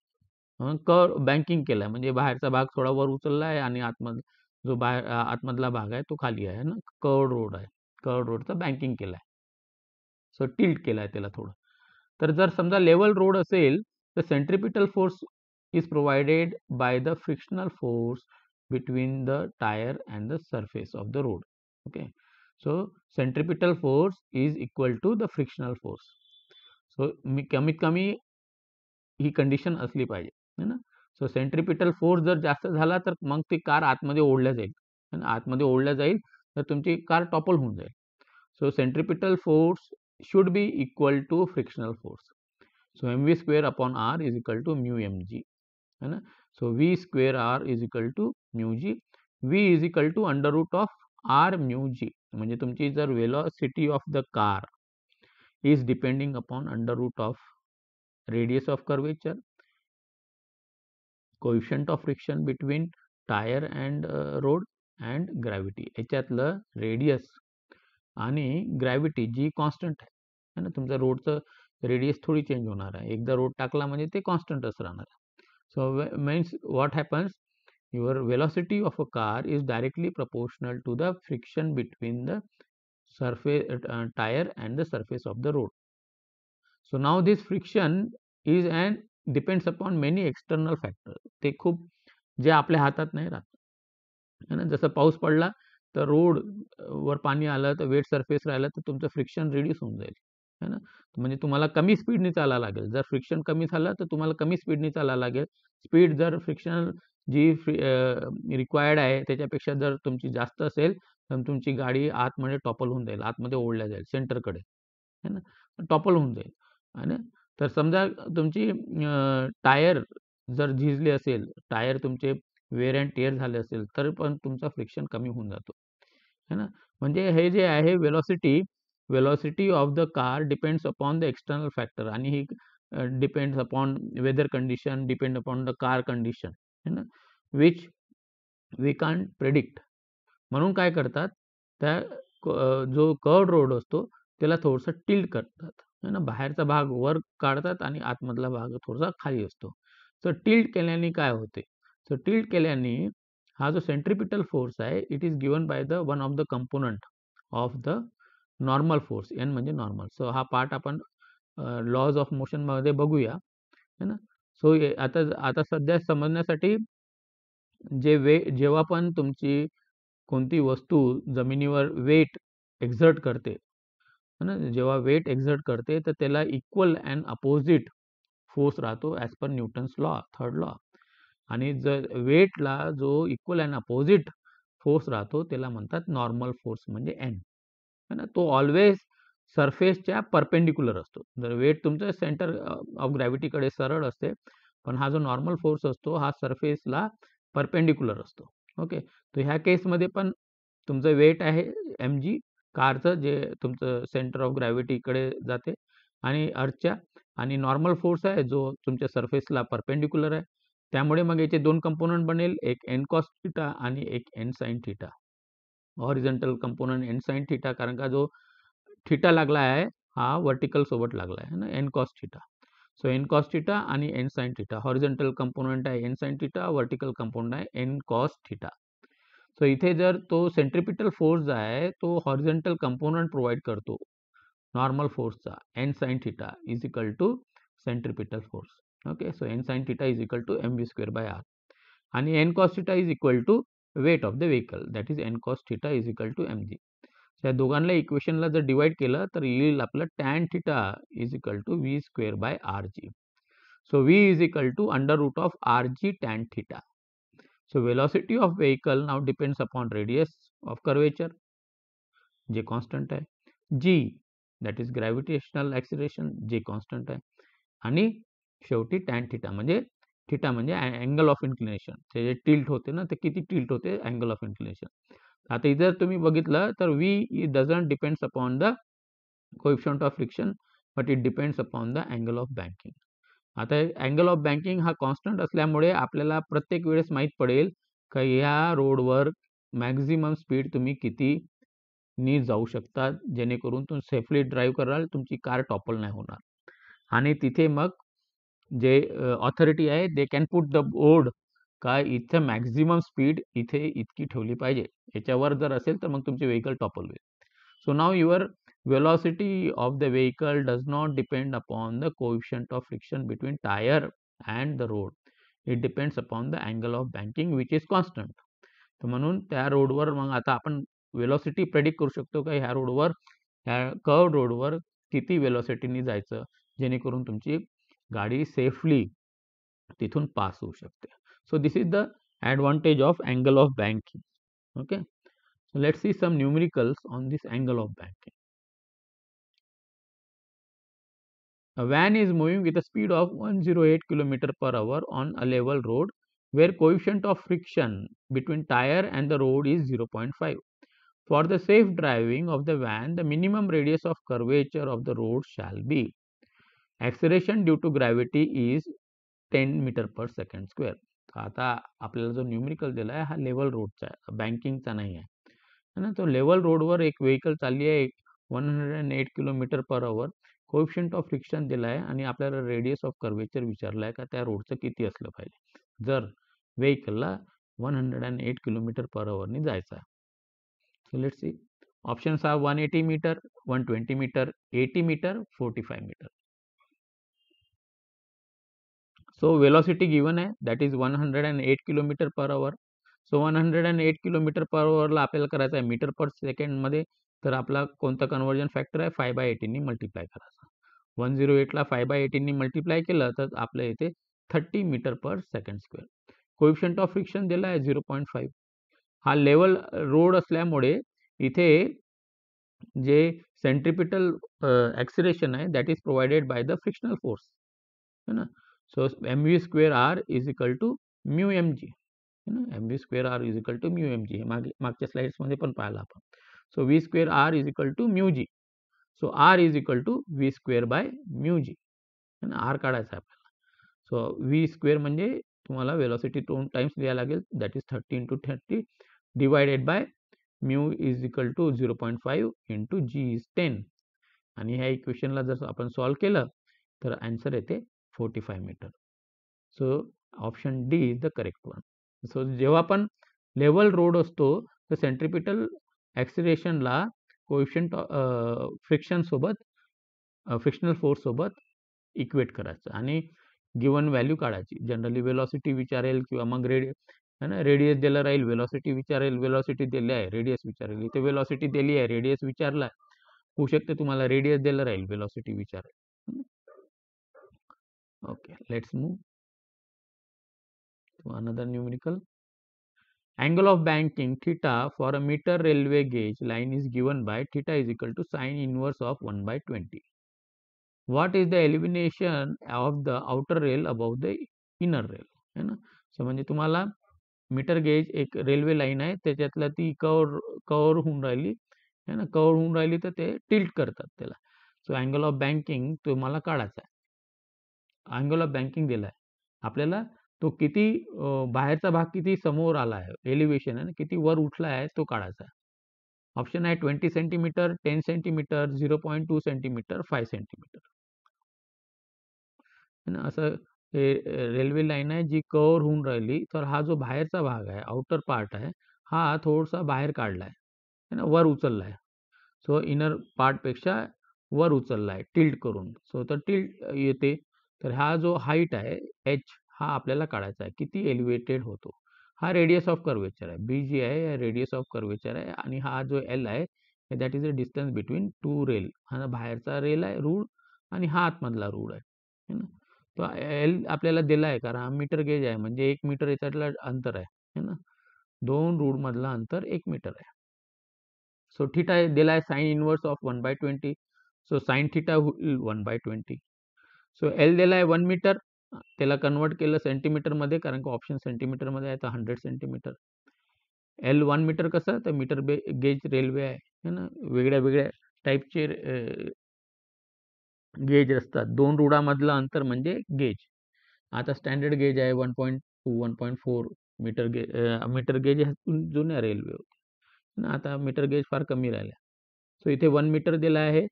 S1: Banking केलं आहे म्हणजे बाहेरचा भाग थोडा वर उचलला आहे आणि आतमधला भाग आहे तो खाली आहे ना. कर्व्ड रोड आहे, कर्व्ड रोडचं बँकिंग केलं आहे. सो टिल्ट केलं आहे त्याला थोडं. तर जर समजा लेवल रोड असेल तर centripetal force is provided by the frictional force between the tyre and the surface of the road. Okay, so centripetal force is equal to the frictional force. So कमीत कमी ही कंडिशन असली पाहिजे है ना. So centripetal force जर जास्त झाला तर मग ती कार आतमध्ये ओढल्या जाईल, आतमध्ये ओढल्या जाईल तर तुमची कार टॉपल होऊन जाईल. So centripetal force should be equal to frictional force. So mv square upon r is equal to mu mg है ना. So v square r is equal to mu g. v is equal to under root of r mu g. म्हणजे तुमची जर velocity of the car is depending upon under root of radius of curvature, coefficient of friction between tire and road and gravity. याच्यातलं radius आणि gravity जी constant आहे ना. तुमचा रोडचं radius थोडी चेंज होणार आहे, एकदा रोड टाकला म्हणजे ते कॉन्स्टंटच राहणार आहे. So means what happens, your velocity of a car is directly proportional to the friction between the tyre and the surface of the road. So now this friction is and depends upon many external factor. ते खूप जे आपल्या हातात नाही राहत है ना. जसं पाऊस पडला तर रोड वर पाणी आलं तर वेट सरफेस राहिलं तर तुमचं फ्रिक्शन रिड्यूस होऊन जाईल है ना. म्हणजे तुम्हाला कमी स्पीडने चालायला लागेल. जर फ्रिक्शन कमी झालं तर तुम्हाला कमी स्पीडने चालायला लागेल. स्पीड जर फ्रिक्शन जी रिक्वायर्ड आहे त्याच्यापेक्षा जर तुमची जास्त असेल तर तुमची गाडी आतमध्ये टॉपल होऊन जाईल, आतमध्ये ओढल्या जाईल सेंटरकडे है ना, टॉपल होऊन जाईल. आणि तर समजा तुमची टायर जर झिजली असेल, टायर तुमचे वेअर अँड टिअर झाले असेल तर पण तुमचा फ्रिक्शन कमी होऊन जातो है ना. म्हणजे हे जे आहे velocity of the car depends upon the external factor आणि ही depends upon weather condition, depend upon the car condition है ना, विच वी कांट प्रेडिक्ट. म्हणून काय करतात त्या जो कर्व्ड रोड असतो त्याला थोडंसं टिल्ट करतात है ना. बाहेरचा भाग वर काढतात आणि आतमधला भाग थोडासा खाली असतो. सो टिल्ट केल्याने काय होते, सो टिल्ट केल्याने हा जो सेंट्रिपिटल फोर्स आहे it is given by the one of the component of the normal force, N म्हणजे नॉर्मल. सो हा पार्ट आपण लॉज ऑफ मोशन मध्ये बघूया है ना. सो आता आता सध्या समजण्यासाठी जेव्हा पण तुमची कोणती वस्तू जमिनीवर वेट एक्झर्ट करते है ना, जेव्हा वेट एक्झर्ट करते तर त्याला इक्वल अँड अपोजिट फोर्स राहतो as per Newton's law, third law. आणि जर वेटला जो इक्वल अँड अपोजिट फोर्स राहतो त्याला म्हणतात नॉर्मल फोर्स म्हणजे एन है ना. तो ऑलवेज सरफेसच्या परपेंडिक्युलर असतो. जर वेट तुमचं सेंटर ऑफ ग्रॅव्हिटीकडे सरळ असते पण हा जो नॉर्मल फोर्स असतो हा सरफेसला परपेंडिक्युलर असतो. ओके, तर ह्या केसमध्ये पण तुमचं वेट आहे एम जी कारचं जे तुमचं सेंटर ऑफ ग्रॅव्हिटीकडे जाते आणि अर्थच्या, आणि नॉर्मल फोर्स आहे जो तुमच्या सरफेसला परपेंडिक्युलर आहे. त्यामुळे मग याचे दोन कंपोनंट बनेल, एक एन कॉस थिटा आणि एक N sine theta. Horizontal component N sine theta कारण का जो थिटा लागला आहे हा वर्टिकल सोबत लागला आहे ना, N cos theta. So N cos theta आणि N sine theta. Horizontal component आहे N sine theta, vertical component आहे एन कॉस थिटा. सो इथे जर तो सेंट्रिपिटल फोर्स आहे तो हॉरिझॉन्टल कंपोनंट प्रोव्हाइड करतो नॉर्मल फोर्सचा, N sine theta is equal to centripetal force. Okay, so N sine theta is equal to M V square by R आणि N cos theta is equal to weight of the vehicle that is N cos theta is equal to M G. या दोघांना इक्वेशनला जर divide केलं तर येईल आपलं tan theta is equal to V square by R G. So V is equal to under root of R G tan theta. So velocity of vehicle now depends upon radius of curvature जे constant आहे, g that is gravitational acceleration जे constant आहे आणि शेवटी tan theta म्हणजे theta म्हणजे angle of inclination. ते जे टिल्ट होते ना ते किती टिल्ट होते अँगल ऑफ इन्क्लिनेशन. आता इथे जर तुम्ही बघितलं तर v doesn't depends upon the coefficient of friction but it depends upon the angle of banking. आता अँगल ऑफ बँकिंग हा कॉन्स्टंट असल्यामुळे आपल्याला प्रत्येक वेळेस माहीत पडेल का ह्या रोडवर मॅक्झिमम स्पीड तुम्ही किती नी जाऊ शकता जेणेकरून तुम्ही सेफली ड्राईव्ह कराल, तुमची कार टॉपल नाही होणार. आणि तिथे मग जे ऑथॉरिटी आहे they can put the board का इथं मॅक्झिमम स्पीड इथे इतकी ठेवली पाहिजे, याच्यावर जर असेल तर मग तुमचे व्हेकल टॉपल होईल. So now your velocity of the vehicle does not depend upon the coefficient of friction between tire and the road. It depends upon the angle of banking which is constant. तर म्हणून त्या रोडवर मग आता आपण velocity predict करू शकतो का ह्या रोडवर, ह्या कर्व रोडवर किती वेलॉसिटीने जायचं जेणेकरून तुमची गाडी सेफली तिथून पास होऊ शकते. So this is the advantage of angle of banking. Okay, so let's see some numericals on this angle of banking. A van is moving with a speed of 108 km per hour on a level road where coefficient of friction between tire and the road is 0.5. For the safe driving of the van, the minimum radius of curvature of the road shall be. Acceleration due to gravity is 10 meter per second square. आता आपल्याला जो numerical दिला आहे हा level रोडचा आहे, बँकिंगचा नाही आहे है ना. तो लेवल रोडवर एक व्हेकल चालली आहे 108 kilometre per our, coefficient of friction दिला आहे आणि आपल्याला रेडियस ऑफ कर्वेचर विचारला आहे का त्या रोडचं किती असलं पाहिजे जर व्हेकलला 108 किलोमीटर पर आवरनी जायचं आहे. So let's see options are 180 metre, 120 metre, 80 metre, 45 metre. So velocity given आहे, that is 108 kilometre per hour. So 108 kilometre per आवरला आपल्याला करायचं आहे मीटर पर सेकंडमध्ये. तर आपला कोणता कन्व्हर्जन फॅक्टर आहे, 5/18 मल्टिप्लाय करायचा. 108ला 5/18 मल्टिप्लाय केलं तर आपल्या इथे 30 metre per second square. Coefficient of friction दिला आहे 0.5. हा लेवल रोड असल्यामुळे इथे जे सेंट्रिपिटल ॲक्सिलरेशन आहे that is provided by the frictional force, है ना. So mv square R is equal to mu M G, है ना. mv square R is equal to mu M G, हे मागच्या स्लाइड्समध्ये पण पाहिलं आपण. So V square R is equal to mu G. So R is equal to V square by mu G, है ना. आर काढायचा आहे आपल्याला. सो व्ही स्क्वेअर म्हणजे तुम्हाला वेलॉसिटी 2 टाइम्स लिहायला लागेल, that is 30 into 30 divided by mu is equal to 0.5 into G is 10. आणि ह्या इक्वेशनला जर आपण सॉल्व्ह केलं तर आन्सर येते 45 metre. So option D is the correct one. So जेव्हा पण लेवल रोड असतो तर सेंट्रिपिटल ॲक्सिलरेशनला कोइफिशियंट फ्रिक्शन सोबत फ्रिक्शनल फोर्स सोबत इक्वेट करायचं आणि गिवन व्हॅल्यू काढायची. जनरली वेलॉसिटी विचारेल किंवा मग है ना, रेडियस दिलं राहील, वेलॉसिटी विचारेल, वेलॉसिटी दिली आहे, रेडियस विचारेल. इथे वेलॉसिटी दिली आहे, रेडियस विचारला, होऊ शकते तुम्हाला रेडियस दिलं राहील, वेलॉसिटी विचारेल. Okay, let's move to another numerical. Angle of banking theta for a meter railway gauge line is given by theta is equal to sine inverse of 1/20. What is the elevation of the outer rail above the inner rail, है ना. So म्हणजे तुम्हाला metre gauge एक railway line आहे, त्याच्यातला ती cover होऊन राहिली, है ना. कव्हर होऊन राहिली तर ते टिल्ट करतात त्याला. सो अँगल ऑफ बँकिंग तुम्हाला काढायचा आहे. अँगल ऑफ बँकिंग दिला आहे आपल्याला, तो किती बाहेरचा भाग किती समोर आला आहे, एलिव्हेशन आहे ना, किती वर उठला आहे तो काढायचा आहे. ऑप्शन आहे 20 सेंटीमीटर, 10 सेंटीमीटर, 0.2 सेंटीमीटर, 5 सेंटीमीटर, है ना. असं हे रेल्वे लाईन आहे जी कव्हर होऊन राहिली, तर हा जो बाहेरचा भाग आहे, आउटर पार्ट आहे, हा थोडासा बाहेर काढला आहे, है ना, वर उचलला आहे. सो इनर पार्टपेक्षा वर उचलला आहे टिल्ट करून. सो तर टिल्ट येते. तर हा जो हाईट आहे एच, हा आपल्याला काढायचा आहे, किती एलिव्हेटेड होतो. हा रेडियस ऑफ कर्वेचर आहे, बी जी आहे रेडियस ऑफ कर्वेचर आहे. आणि हा जो एल आहे that is a distance between two rail. हा बाहेरचा रेल आहे रूळ आणि हा आतमधला रूळ आहे, है ना. तो एल आपल्याला दिला आहे कारण हा मीटर गेज आहे, म्हणजे 1 मीटर याच्यातलं अंतर आहे, है ना. 2 रूळमधलं अंतर 1 मीटर आहे. सो थीटा दिला आहे sign inverse of 1/20. So sine theta होईल 1/20. सो एल दिला आहे 1 मीटर, त्याला कन्वर्ट केलं सेंटीमीटरमध्ये कारण की ऑप्शन सेंटीमीटरमध्ये आहे, तर 100 सेंटीमीटर. एल 1 मीटर कसं, तर मीटर गेज रेल्वे आहे, है ना. वेगळ्या वेगळ्या टाईपचे गेज असतात. 2 रुळामधलं अंतर म्हणजे गेज. आता स्टँडर्ड गेज आहे 1.2 1.4 मीटर गेज. मीटर गेज जुन्या रेल्वे होते, आता मीटर गेज फार कमी राहिल्या. सो इथे 1 मीटर दिला आहे,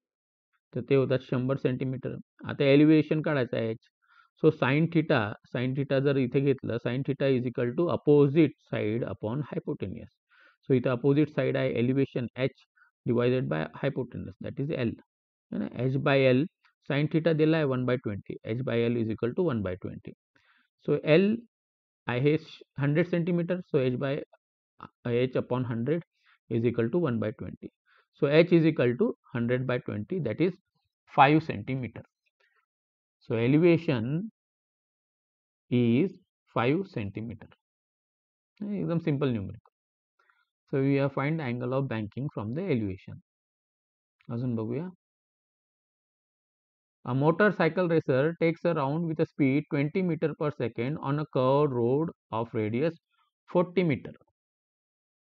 S1: तर ते होतात 100 सेंटीमीटर. आता एलिव्हेशन काढायचं आहे एच. सो साइन थिटा जर इथे घेतलं, sine theta is equal to opposite side upon hypotenuse. So इथे अपोजिट साइड आहे elevation H divided by hypotenuse, that is L, है ना. H by L, sine theta दिला आहे 1/20, H by L is equal to 1/20. So L आहे 100 centimetre, so H by H upon 100 is equal to 1/20. So h is equal to 100/20, that is 5 centimeter. So elevation is 5 centimeter. एकदम simple numerical. So we have find angle of banking from the elevation. अजून बघूया. A motorcycle racer takes a round with a speed 20 meter per second on a curved road of radius 40 meter.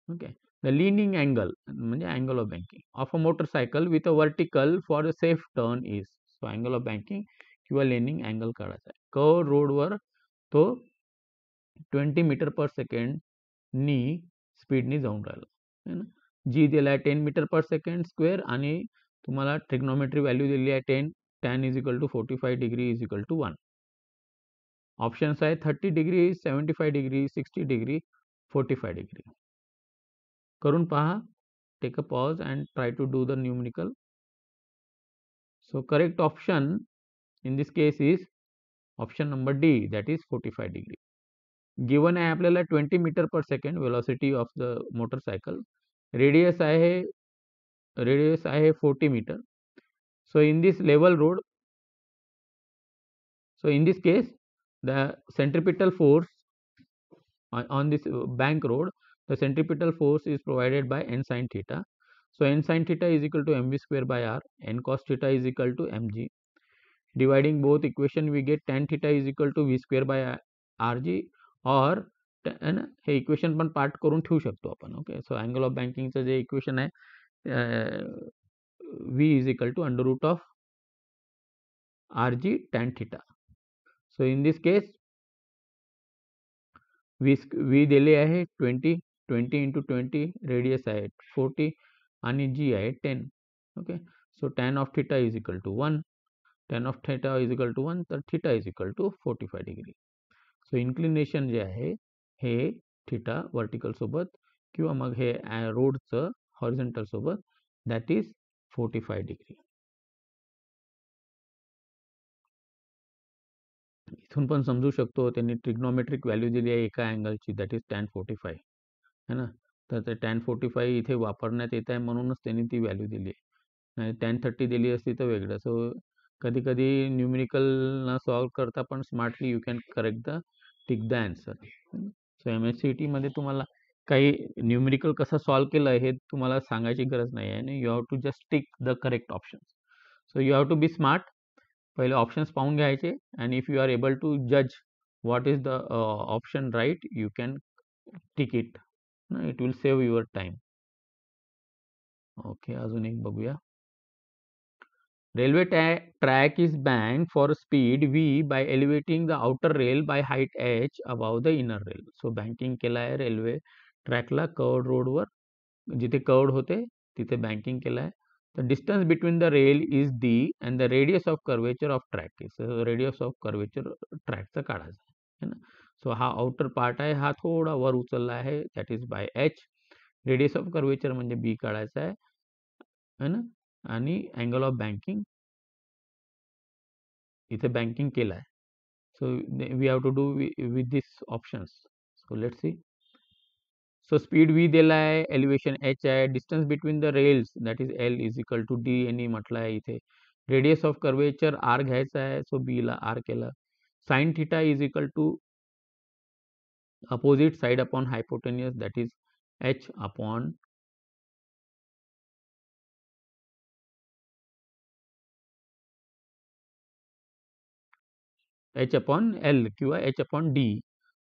S1: Okay. The leaning angle म्हणजे angle of banking of a motorcycle with a vertical for a safe turn is. So angle of banking किंवा leaning angle काढायचा आहे. Curve रोडवर तो 20 metre per second नी स्पीडनी जाऊन राहिला, है ना. जी दिला आहे 10 मीटर पर सेकंड स्क्वेअर आणि तुम्हाला ट्रिग्नोमेट्री व्हॅल्यू दिली आहे 10. tan is equal to 45 degree is equal to 1. Options आहे 30 डिग्री, 75 डिग्री, 60 डिग्री, 45 डिग्री. करून पहा. Take a pause and try to do the numerical. So correct option in this case is option number D that is 45 degree. Given आहे आपल्याला 20 metre per second velocity of the motorcycle. Radius आहे 40 metre. So in this level road, so in this case, the centripetal force on this bank road, the centripetal force is provided by n sin theta. So n sin theta is equal to mv square by r, n cos theta is equal to mg. Dividing both equation, we get tan theta is equal to v square by rg, or हे equation पण part करून ठेवू शकतो आपण. Okay, so angle of बँकिंगचं जे equation आहे v is equal to under root of rg tan theta. So in this case, v दिले आहे 20 into 20, रेडियस आहे 40 आणि g आहे 10. Okay, so tan of theta is equal to 1. tan of theta is equal to 1, तर theta is equal to 45 degree. So inclination जे आहे हे theta vertical सोबत किंवा मग हे रोडचं हॉरिझॉन्टल सोबत दॅट इज 45 डिग्री. इथून पण समजू शकतो त्यांनी ट्रिग्नोमेट्रिक व्हॅल्यू दिली आहे एका अँगलची, दॅट इज tan 45 है ना. तर ते tan 45 इथे वापरण्यात येत आहे म्हणूनच त्यांनी ती व्हॅल्यू दिली आहे. नाही tan 30 दिली असती तर वेगळं. सो कधी कधी न्यूमेरिकल सॉल्व करता पण smartly you can correct the tick the answer. So MSCT मध्ये तुम्हाला काही न्यूमेरिकल कसं सॉल्व केलं हे तुम्हाला सांगायची गरज नाही आहे. You have to just tick the correct option. So you have to be smart. पहिले ऑप्शन्स पाहून घ्यायचे, and if you are able to जज what is the option right, you can tick it. It will save your time. Okay, अजून एक बघूया. Railway track is banked for speed v by elevating the outer rail by height h above the inner rail. So banking केला आहे railway ट्रॅकला curved रोडवर, जिथे curved होते तिथे banking केलं आहे. The distance between the rail is d and the radius of curvature of track is radius of curvature ट्रॅकचा काढायचा है ना. सो हा आउटर पार्ट आहे, हा थोडा वर उचलला आहे, that is by h. Radius of curvature म्हणजे b काढायचा आहे ना. आणि अँगल ऑफ बँकिंग इथे बँकिंग केलं आहे. So we have to do with this options. So let's see. So speed v दिला आहे, एलिव्हेशन h आहे, distance between the rails that is l is equal to d यांनी म्हटलं आहे इथे. रेडियस ऑफ कर्वेचर r घ्यायचा आहे, so b ला r केलं. Sine theta is equal to opposite side upon hypotenuse that is h upon h upon l किंवा h upon d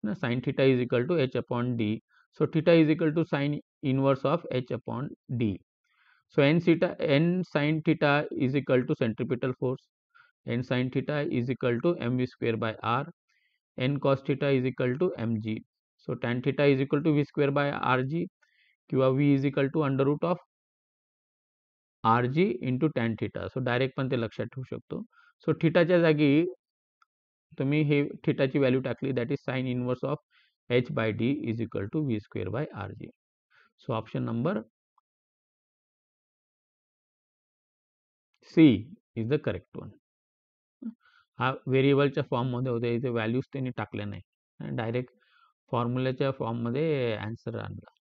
S1: ना. Sine theta is equal to h upon d. So theta is equal to sine inverse of h upon d. So n sin theta is equal to centripetal force. N sin theta is equal to mv square by r. N cos theta is equal to mg. So tan theta is equal to v square by rg किंवा v is equal to under root of rg into tan theta. So direct पण ते लक्षात ठेवू शकतो. So थिटाच्या जागी तुम्ही हे थिटाची value टाकली, that is sine inverse of h by d is equal to v square by rg. So option number C is the correct one. हा व्हेरिएबलच्या फॉर्ममध्ये होते, इथे व्हॅल्यूज त्यांनी टाकल्या नाही, डायरेक्ट फॉर्म्युल्याच्या फॉर्ममध्ये आन्सर आणला.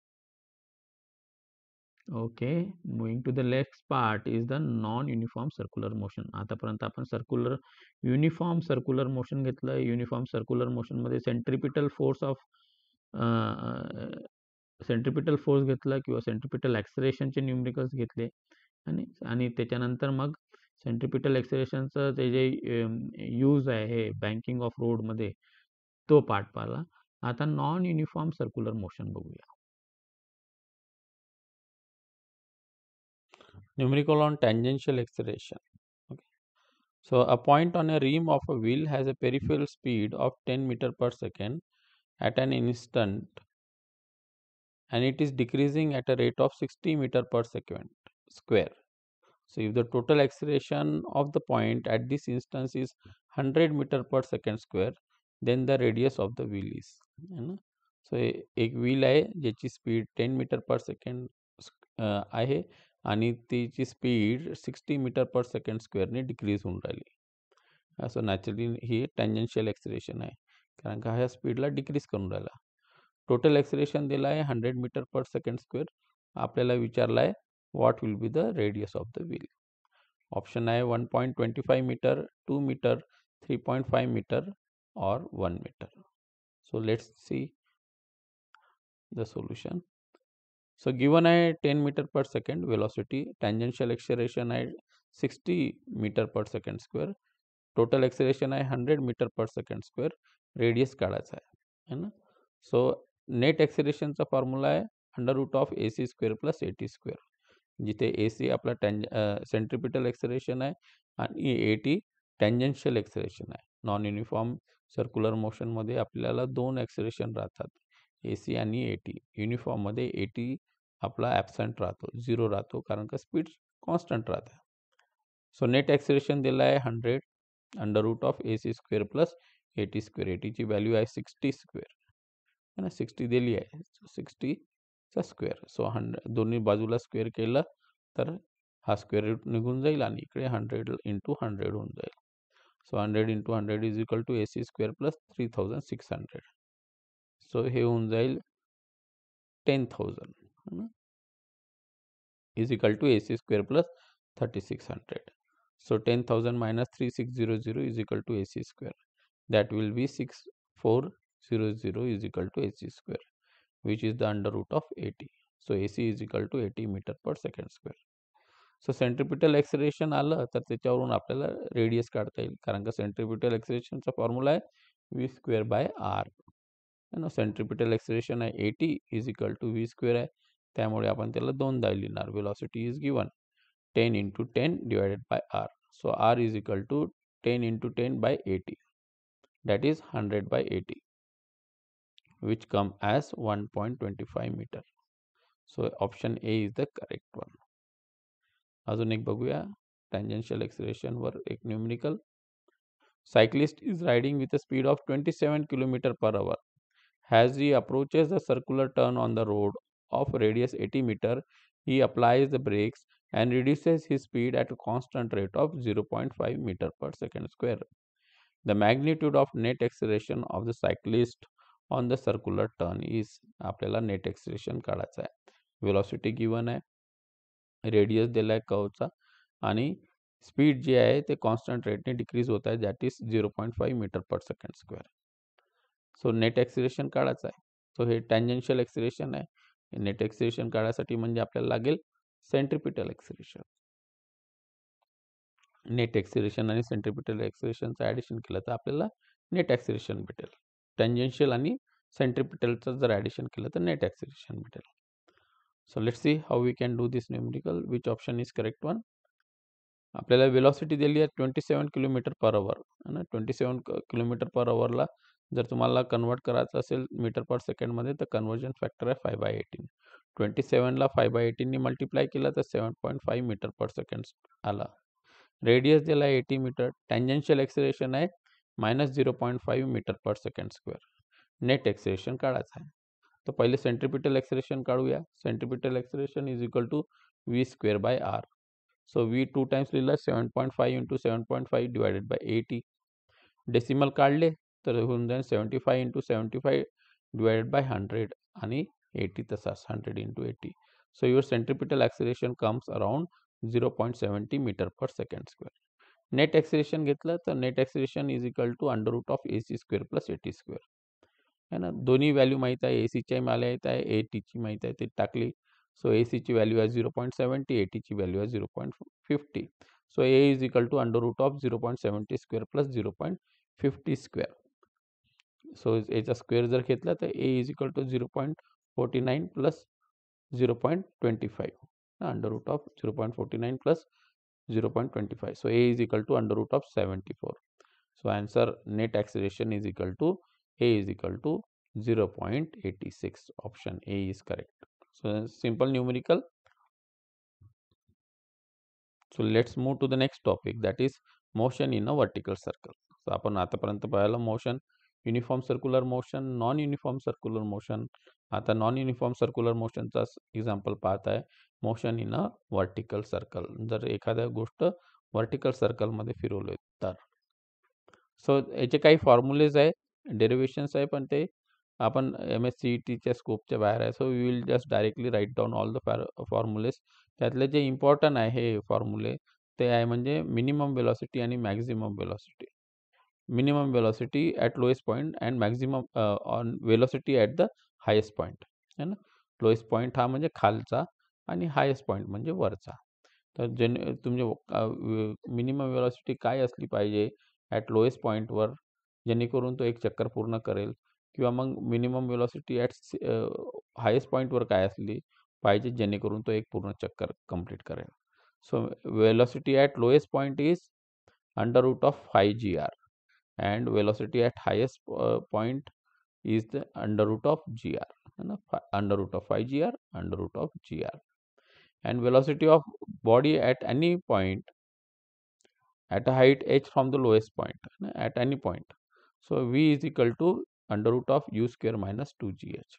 S1: Okay, moving to the next part is the non uniform circular motion. आतापर्यंत आपण युनिफॉर्म सर्क्युलर मोशन घेतलं. युनिफॉर्म सर्क्युलर मोशनमध्ये सेंट्रिपिटल फोर्स घेतला किंवा सेंट्रिपिटल ॲक्सलरेशनचे न्यूमरिकल्स घेतले, आणि त्याच्यानंतर मग सेंट्रिपिटल ॲक्सलरेशनचं ते जे यूज आहे बँकिंग ऑफ रोडमध्ये तो पार्ट पाहिला. आता नॉन युनिफॉर्म सर्क्युलर मोशन बघूया. Numerical on tangential acceleration. Okay. So a point on a rim of a wheel has a peripheral speed of 10 meter per second at an instant, and it is decreasing at a rate of 60 meter per second square. So if the total acceleration of the point at this instance is 100 meter per second square, then the radius of the wheel is. So एक wheel आहे ज्याची speed 10 metre per second आहे आणि तिची speed 60 metre per second स्क्वेअरने decrease होऊन राहिली.
S2: So naturally ही टँजन्शियल acceleration आहे, कारण का ह्या स्पीडला डिक्रीज करून राहिला. टोटल ॲक्सिलरेशन दिला आहे 100 मीटर पर सेकंड स्क्वेअर. आपल्याला विचारला आहे what will be the radius of the wheel. Option आहे 1.25 मीटर, 2 मीटर, 3.5 मीटर और 1 metre. So let's see the solution. So given आहे 10 metre per second velocity, tangential acceleration आहे 60 metre per second square, total acceleration आहे 100 metre per second square, radius काढायचा आहे ना. So net ॲक्सिलरेशनचा formula आहे √AC square plus AT square, जिथे AC आपला सेंट्रिपिटल ॲक्सिलरेशन आहे आणि AT टँजन्शियल ॲक्सिलरेशन आहे. नॉन युनिफॉर्म सर्क्युलर मोशनमध्ये आपल्याला दोन ॲक्सिलरेशन राहतात, AC आणि AT. युनिफॉर्ममध्ये AT आपला ॲबसेंट राहतो, 0 राहतो, कारण का स्पीड कॉन्स्टंट राहते. सो नेट ॲक्सिलरेशन दिला आहे 100 √AC square plus AT square. ATची व्हॅल्यू आहे 60 स्क्वेअर है ना, 60 दिली आहे, 60चा स्क्वेअर. सो 100 दोन्ही बाजूला स्क्वेअर केलं तर हा स्क्वेअर रूट निघून जाईल आणि इकडे 100 इंटू 100 होऊन जाईल. So 100 into 100 is equal to AC square plus 3600. So हे होऊन जाईल 10,000 है ना, is equal to AC square plus 3600. So 10,000 minus 3600 is equal to AC square. That will be 6400 is equal to AC square, which is the under root of 80. So AC is equal to 80 meter per second square. So centripetal acceleration आलं तर त्याच्यावरून आपल्याला radius काढता येईल, कारण का centripetal ॲक्सिलरेशनचा formula आहे V स्क्वेअर बाय R है ना. सेंट्रिपिटल ॲक्सिलरेशन आहे 80 is equal to V square आहे, त्यामुळे आपण त्याला दोनदा लिहिणार. Velocity is given 10 into 10 divided by R. So R is equal to 10 into 10 by 80. That is 100 by 80, which come as 1.25 meter. So option A is the correct one. अजून एक बघूया टँजन्शियल acceleration वर एक numerical. Cyclist is riding with a speed of 27 km per hour. As he approaches the circular turn on the road of radius 80 meter, he applies the brakes and reduces his speed at a constant rate of 0.5 meter per second square. The magnitude of net acceleration of the cyclist on the circular turn is. आपल्याला net acceleration काढायचं आहे. Velocity given आहे, radius दिला आहे कर्वचा, आणि speed जी आहे ते constant रेटने decrease होत आहे, that is 0.5 metre per second square. So net acceleration काढायचं आहे. सो हे टँजन्शियल ॲक्सिलरेशन आहे. नेट ॲक्सिलरेशन काढायसाठी म्हणजे आपल्याला लागेल सेंट्रिपिटल ॲक्सिलरेशन. नेट ॲक्सिलरेशन आणि सेंट्रिपिटल ॲक्सिलरेशनचं ॲडिशन केलं तर आपल्याला नेट ॲक्सिलरेशन भेटेल. टँजन्शियल आणि सेंट्रिपिटलचं जर ॲडिशन केलं तर नेट ॲक्सिलरेशन भेटेल. So let's see how we can do this numerical. Which option is correct one. आपल्याला वेलॉसिटी दिली आहे 27 किलोमीटर पर आवर है ना. 27 किलोमीटर पर आवरला जर तुम्हाला कन्वर्ट करायचं असेल मीटर पर सेकंडमध्ये तर कन्वर्जन फॅक्टर आहे 5/18. 27ला 5/18नी मल्टिप्लाय केला तर 7.5 मीटर पर सेकंड आला. रेडियस दिला आहे 80 मीटर. टँजन्शियल ॲक्सिलरेशन आहे -0.5 metre per second square. Net acceleration काढायचं आहे. तर पहिले सेंट्रिपिटल ॲक्सिलरेशन काढूया. Centripetal acceleration is equal to V square by R. So V 2 times लिहिलं 7.5 इंटू 7.5 डिवायडेड बाय 80. डेसिमल काढले तर होऊन जाईल 75 इंटू 75 डिवायडेड बाय 100 आणि 80 तसाच 100 into 80. So your centripetal acceleration comes around 0.70 metre per second square. Net acceleration घेतलं तर net acceleration is equal to under root of AC square plus AT square है ना. दोन्ही व्हॅल्यू माहीत आहे, ACची माहीत आहे, ATची माहीत आहे, ते टाकली. सो ACची व्हॅल्यू आहे 0.70, ATची व्हॅल्यू आहे 0.50. So A is equal to under root of 0.70 square plus 0.50 square. So याचा स्क्वेअर जर घेतला तर A is equal to 0.49 plus 0.25, under root of 0.49 plus 0.25. So A is equal to under root of 74. So answer net acceleration is equal to A is equal to 0.86. Option A is correct. So simple numerical. So let's move to the next topic, that is motion in a vertical circle. So आपण आतापर्यंत पाहिलं motion, uniform circular motion, non uniform circular motion. आता non uniform circular मोशनचा example पाहत आहे, motion in a vertical circle. जर एखाद्या गोष्ट vertical सर्कलमध्ये फिरवली तर सो याचे काही फॉर्म्युलेज आहे, डेरिव्हेशन्स आहे, पण ते आपण MSCETच्या स्कोपच्या बाहेर आहे. So we will just directly write down all the formulas. त्यातले जे इम्पॉर्टंट आहे हे फॉर्म्युले ते आहे म्हणजे मिनिमम वेलॉसिटी आणि maximum velocity. Minimum velocity at lowest point and maximum on velocity at the highest point है ना. लोएस्ट पॉईंट हा म्हणजे खालचा आणि हायेस्ट पॉईंट म्हणजे वरचा. तर तुमचे मिनिमम वेलॉसिटी काय असली पाहिजे ॲट लोएस्ट पॉईंटवर, जेणेकरून तो एक चक्कर पूर्ण करेल, किंवा मग मिनिमम वेलॉसिटी ॲट हायेस्ट पॉईंटवर काय असली पाहिजे जेणेकरून तो एक पूर्ण चक्कर कंप्लीट करेल. So velocity at lowest point is under root of 5gr and velocity at highest point is the under root of gr, है ना, under root of 5gr, under root of gr. And velocity of body at any point at a height h from the lowest point, है ना, at any point. So v is equal to under root of u square minus 2gh.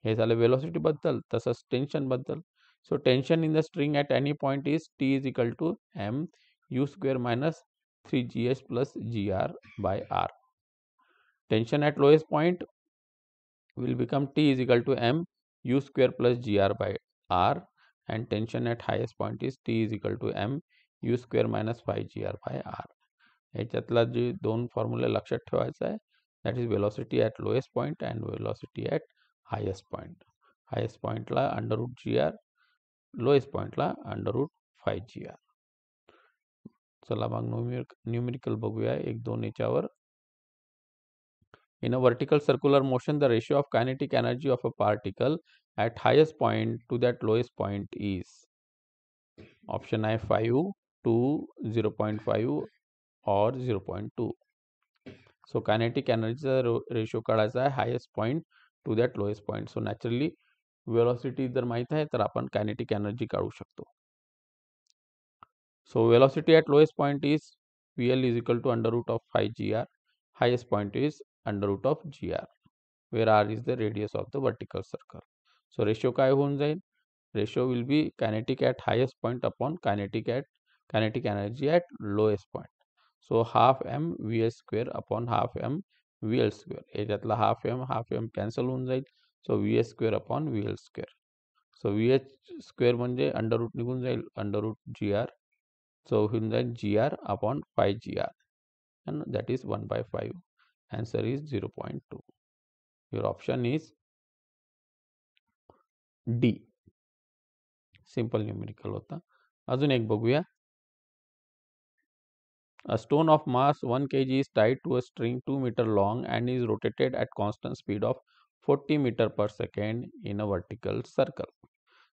S2: हे झालं velocity बद्दल. तसंच tension बद्दल. So tension in the string at any point is T is equal to m u square minus 3gh plus gr by r. Tension at lowest point will become T is equal to m u square plus gr by r, and tension at highest point is T is equal to m u square minus 5gr by r. ह्याच्यातला जे दोन formula लक्षात ठेवायचा आहे, that is velocity at lowest point and velocity at highest point. Highest पॉईंटला under route gr, lowest पॉईंटला under route 5gr. चला मग numerical बघूया एक दोन याच्यावर. In a vertical circular motion, the ratio of kinetic energy of a particle at highest point to that lowest point is option I 5, 2, 0.5 or 0.2. So kinetic energy ratio काढायचा आहे highest point to that lowest point. So naturally velocity जर माहित आहे तर आपण kinetic energy काढू शकतो. So velocity at lowest point is VL is equal to under root of 5gr. Highest point is under root of gr, where r is the radius of the vertical circle. So ratio काय होऊन जाईल? Ratio will be kinetic at highest point upon kinetic energy at lowest point. So half m vs square upon half m vl square. याच्यातला half m cancel होऊन जाईल. So vs square upon vl square. So vh square म्हणजे under route निघून जाईल, under route gr. So होऊन जाईल gr upon 5gr, and that is 1/5. Answer is 0.2. Your option is D. Simple numerical होता. अजून एक बघूया. A stone of mass 1 kg is tied to a string 2 meter long and is rotated at constant speed of 40 meter per second in a vertical circle.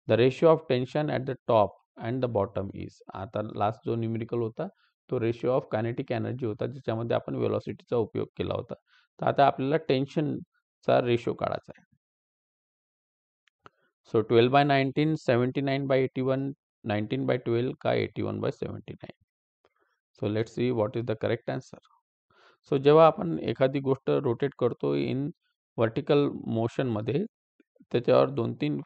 S2: The ratio of tension at the top and the bottom is. आता last जो numerical होता तो ratio of kinetic energy होता, ज्याच्यामध्ये आपण वेलॉसिटीचा उपयोग केला होता. तर आता आपल्याला टेन्शनचा रेशिओ काढायचा आहे. सो 12/19, 79/81, 19/12 का 81/79. So let's see what is the correct answer. So जेव्हा आपण एखादी गोष्ट रोटेट करतो इन वर्टिकल मोशनमध्ये, त्याच्यावर 2-3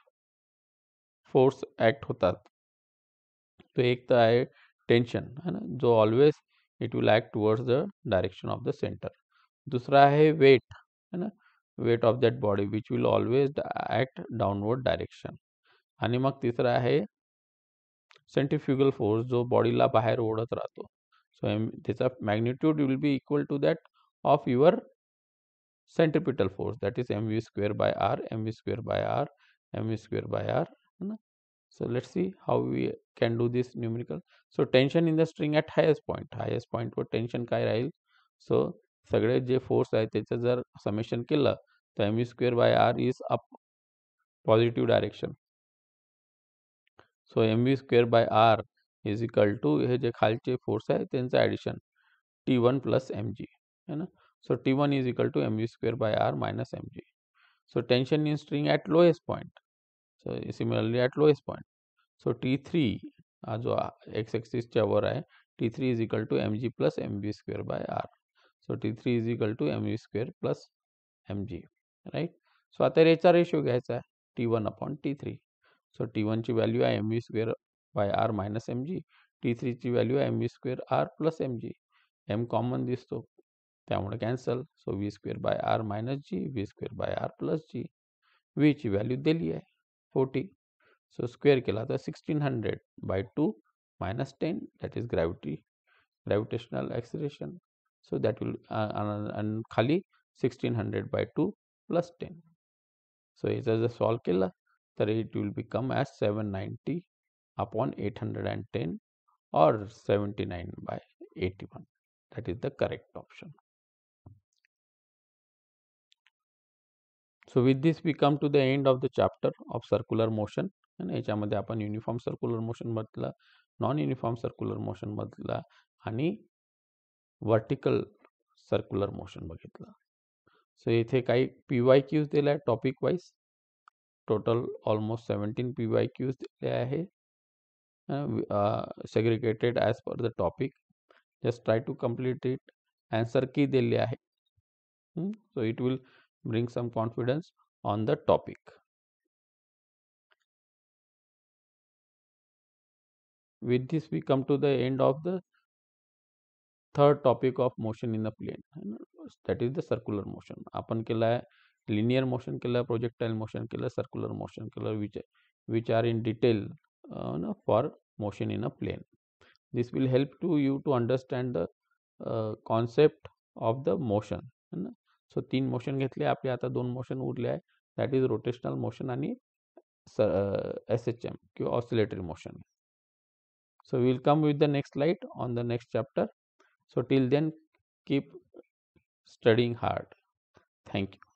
S2: फोर्स ॲक्ट होतात. तो एक तर आहे टेन्शन, है ना, जो always it will act towards the direction of the centre. दुसरा आहे वेट, है ना, weight of that body which will always act downward direction. आणि मग तिसरा आहे सेंट्रिफ्युगल फोर्स, जो बॉडीला बाहेर ओढत राहतो. सो त्याचा magnitude will be equal to that of your centripetal force, that is mv square by R, mv square by R, mv square by R, है ना. So let's see how we can do this numerical. So tension in the string at highest point वर tension काय राहील? So सगळे जे force आहे त्याचं जर समेशन केलं तर mv square by R is up positive direction. So mv square by R is equal to हे जे खालचे फोर्स आहे त्यांचं ॲडिशन T1 प्लस mg, है ना. So T1 is equal to mv square by R minus mg. So tension in string at lowest point. So similarly at lowest point. So T3 जो x axis च्या वर आहे, T3 is equal to mg plus mv square by r. So T3 is equal to mv square plus mg, right? So आता याचा ratio घ्यायचा आहे T1 upon T3. So T1 ची value आहे mv square by r minus mg. T3 ची value आहे mv square r plus mg. M common दिसतो त्यामुळे cancel. So V square by R minus G, V square by R plus G. व्हीची value दिली आहे 40. So square केला तर 1600 by 2 minus 10, that is gravitational acceleration. So that will and खाली 1600 by 2 plus 10. So याचा जर सॉल्व केला तर it will become as 790 upon 810 or 79 by 81. That is the correct option. So with this we come to the end of the chapter of circular motion. आणि याच्यामध्ये आपण uniform circular motion मधला, non uniform circular motion मधला आणि vertical circular motion बघितलं. So इथे काही PYQs दिले आहे topic wise. Total almost 17 PYQs दिले आहे, segregated as per the topic. Just try to complete it. Answer key दिले आहे. So it will bring some confidence on the topic. With this we come to the end of the third topic of motion in a plane, that is the circular motion. आपण केला आहे linear motion, केला projectile motion, केला circular motion, केला which are in detail for motion in a plane. This will help to you to understand the concept of the motion. So 3 motion घेतले आपले, आता 2 motion उरले आहे, that is rotational motion आणि SHM किंवा oscillatory motion. So we will come with the next slide on the next chapter. So till then, keep studying hard. Thank you.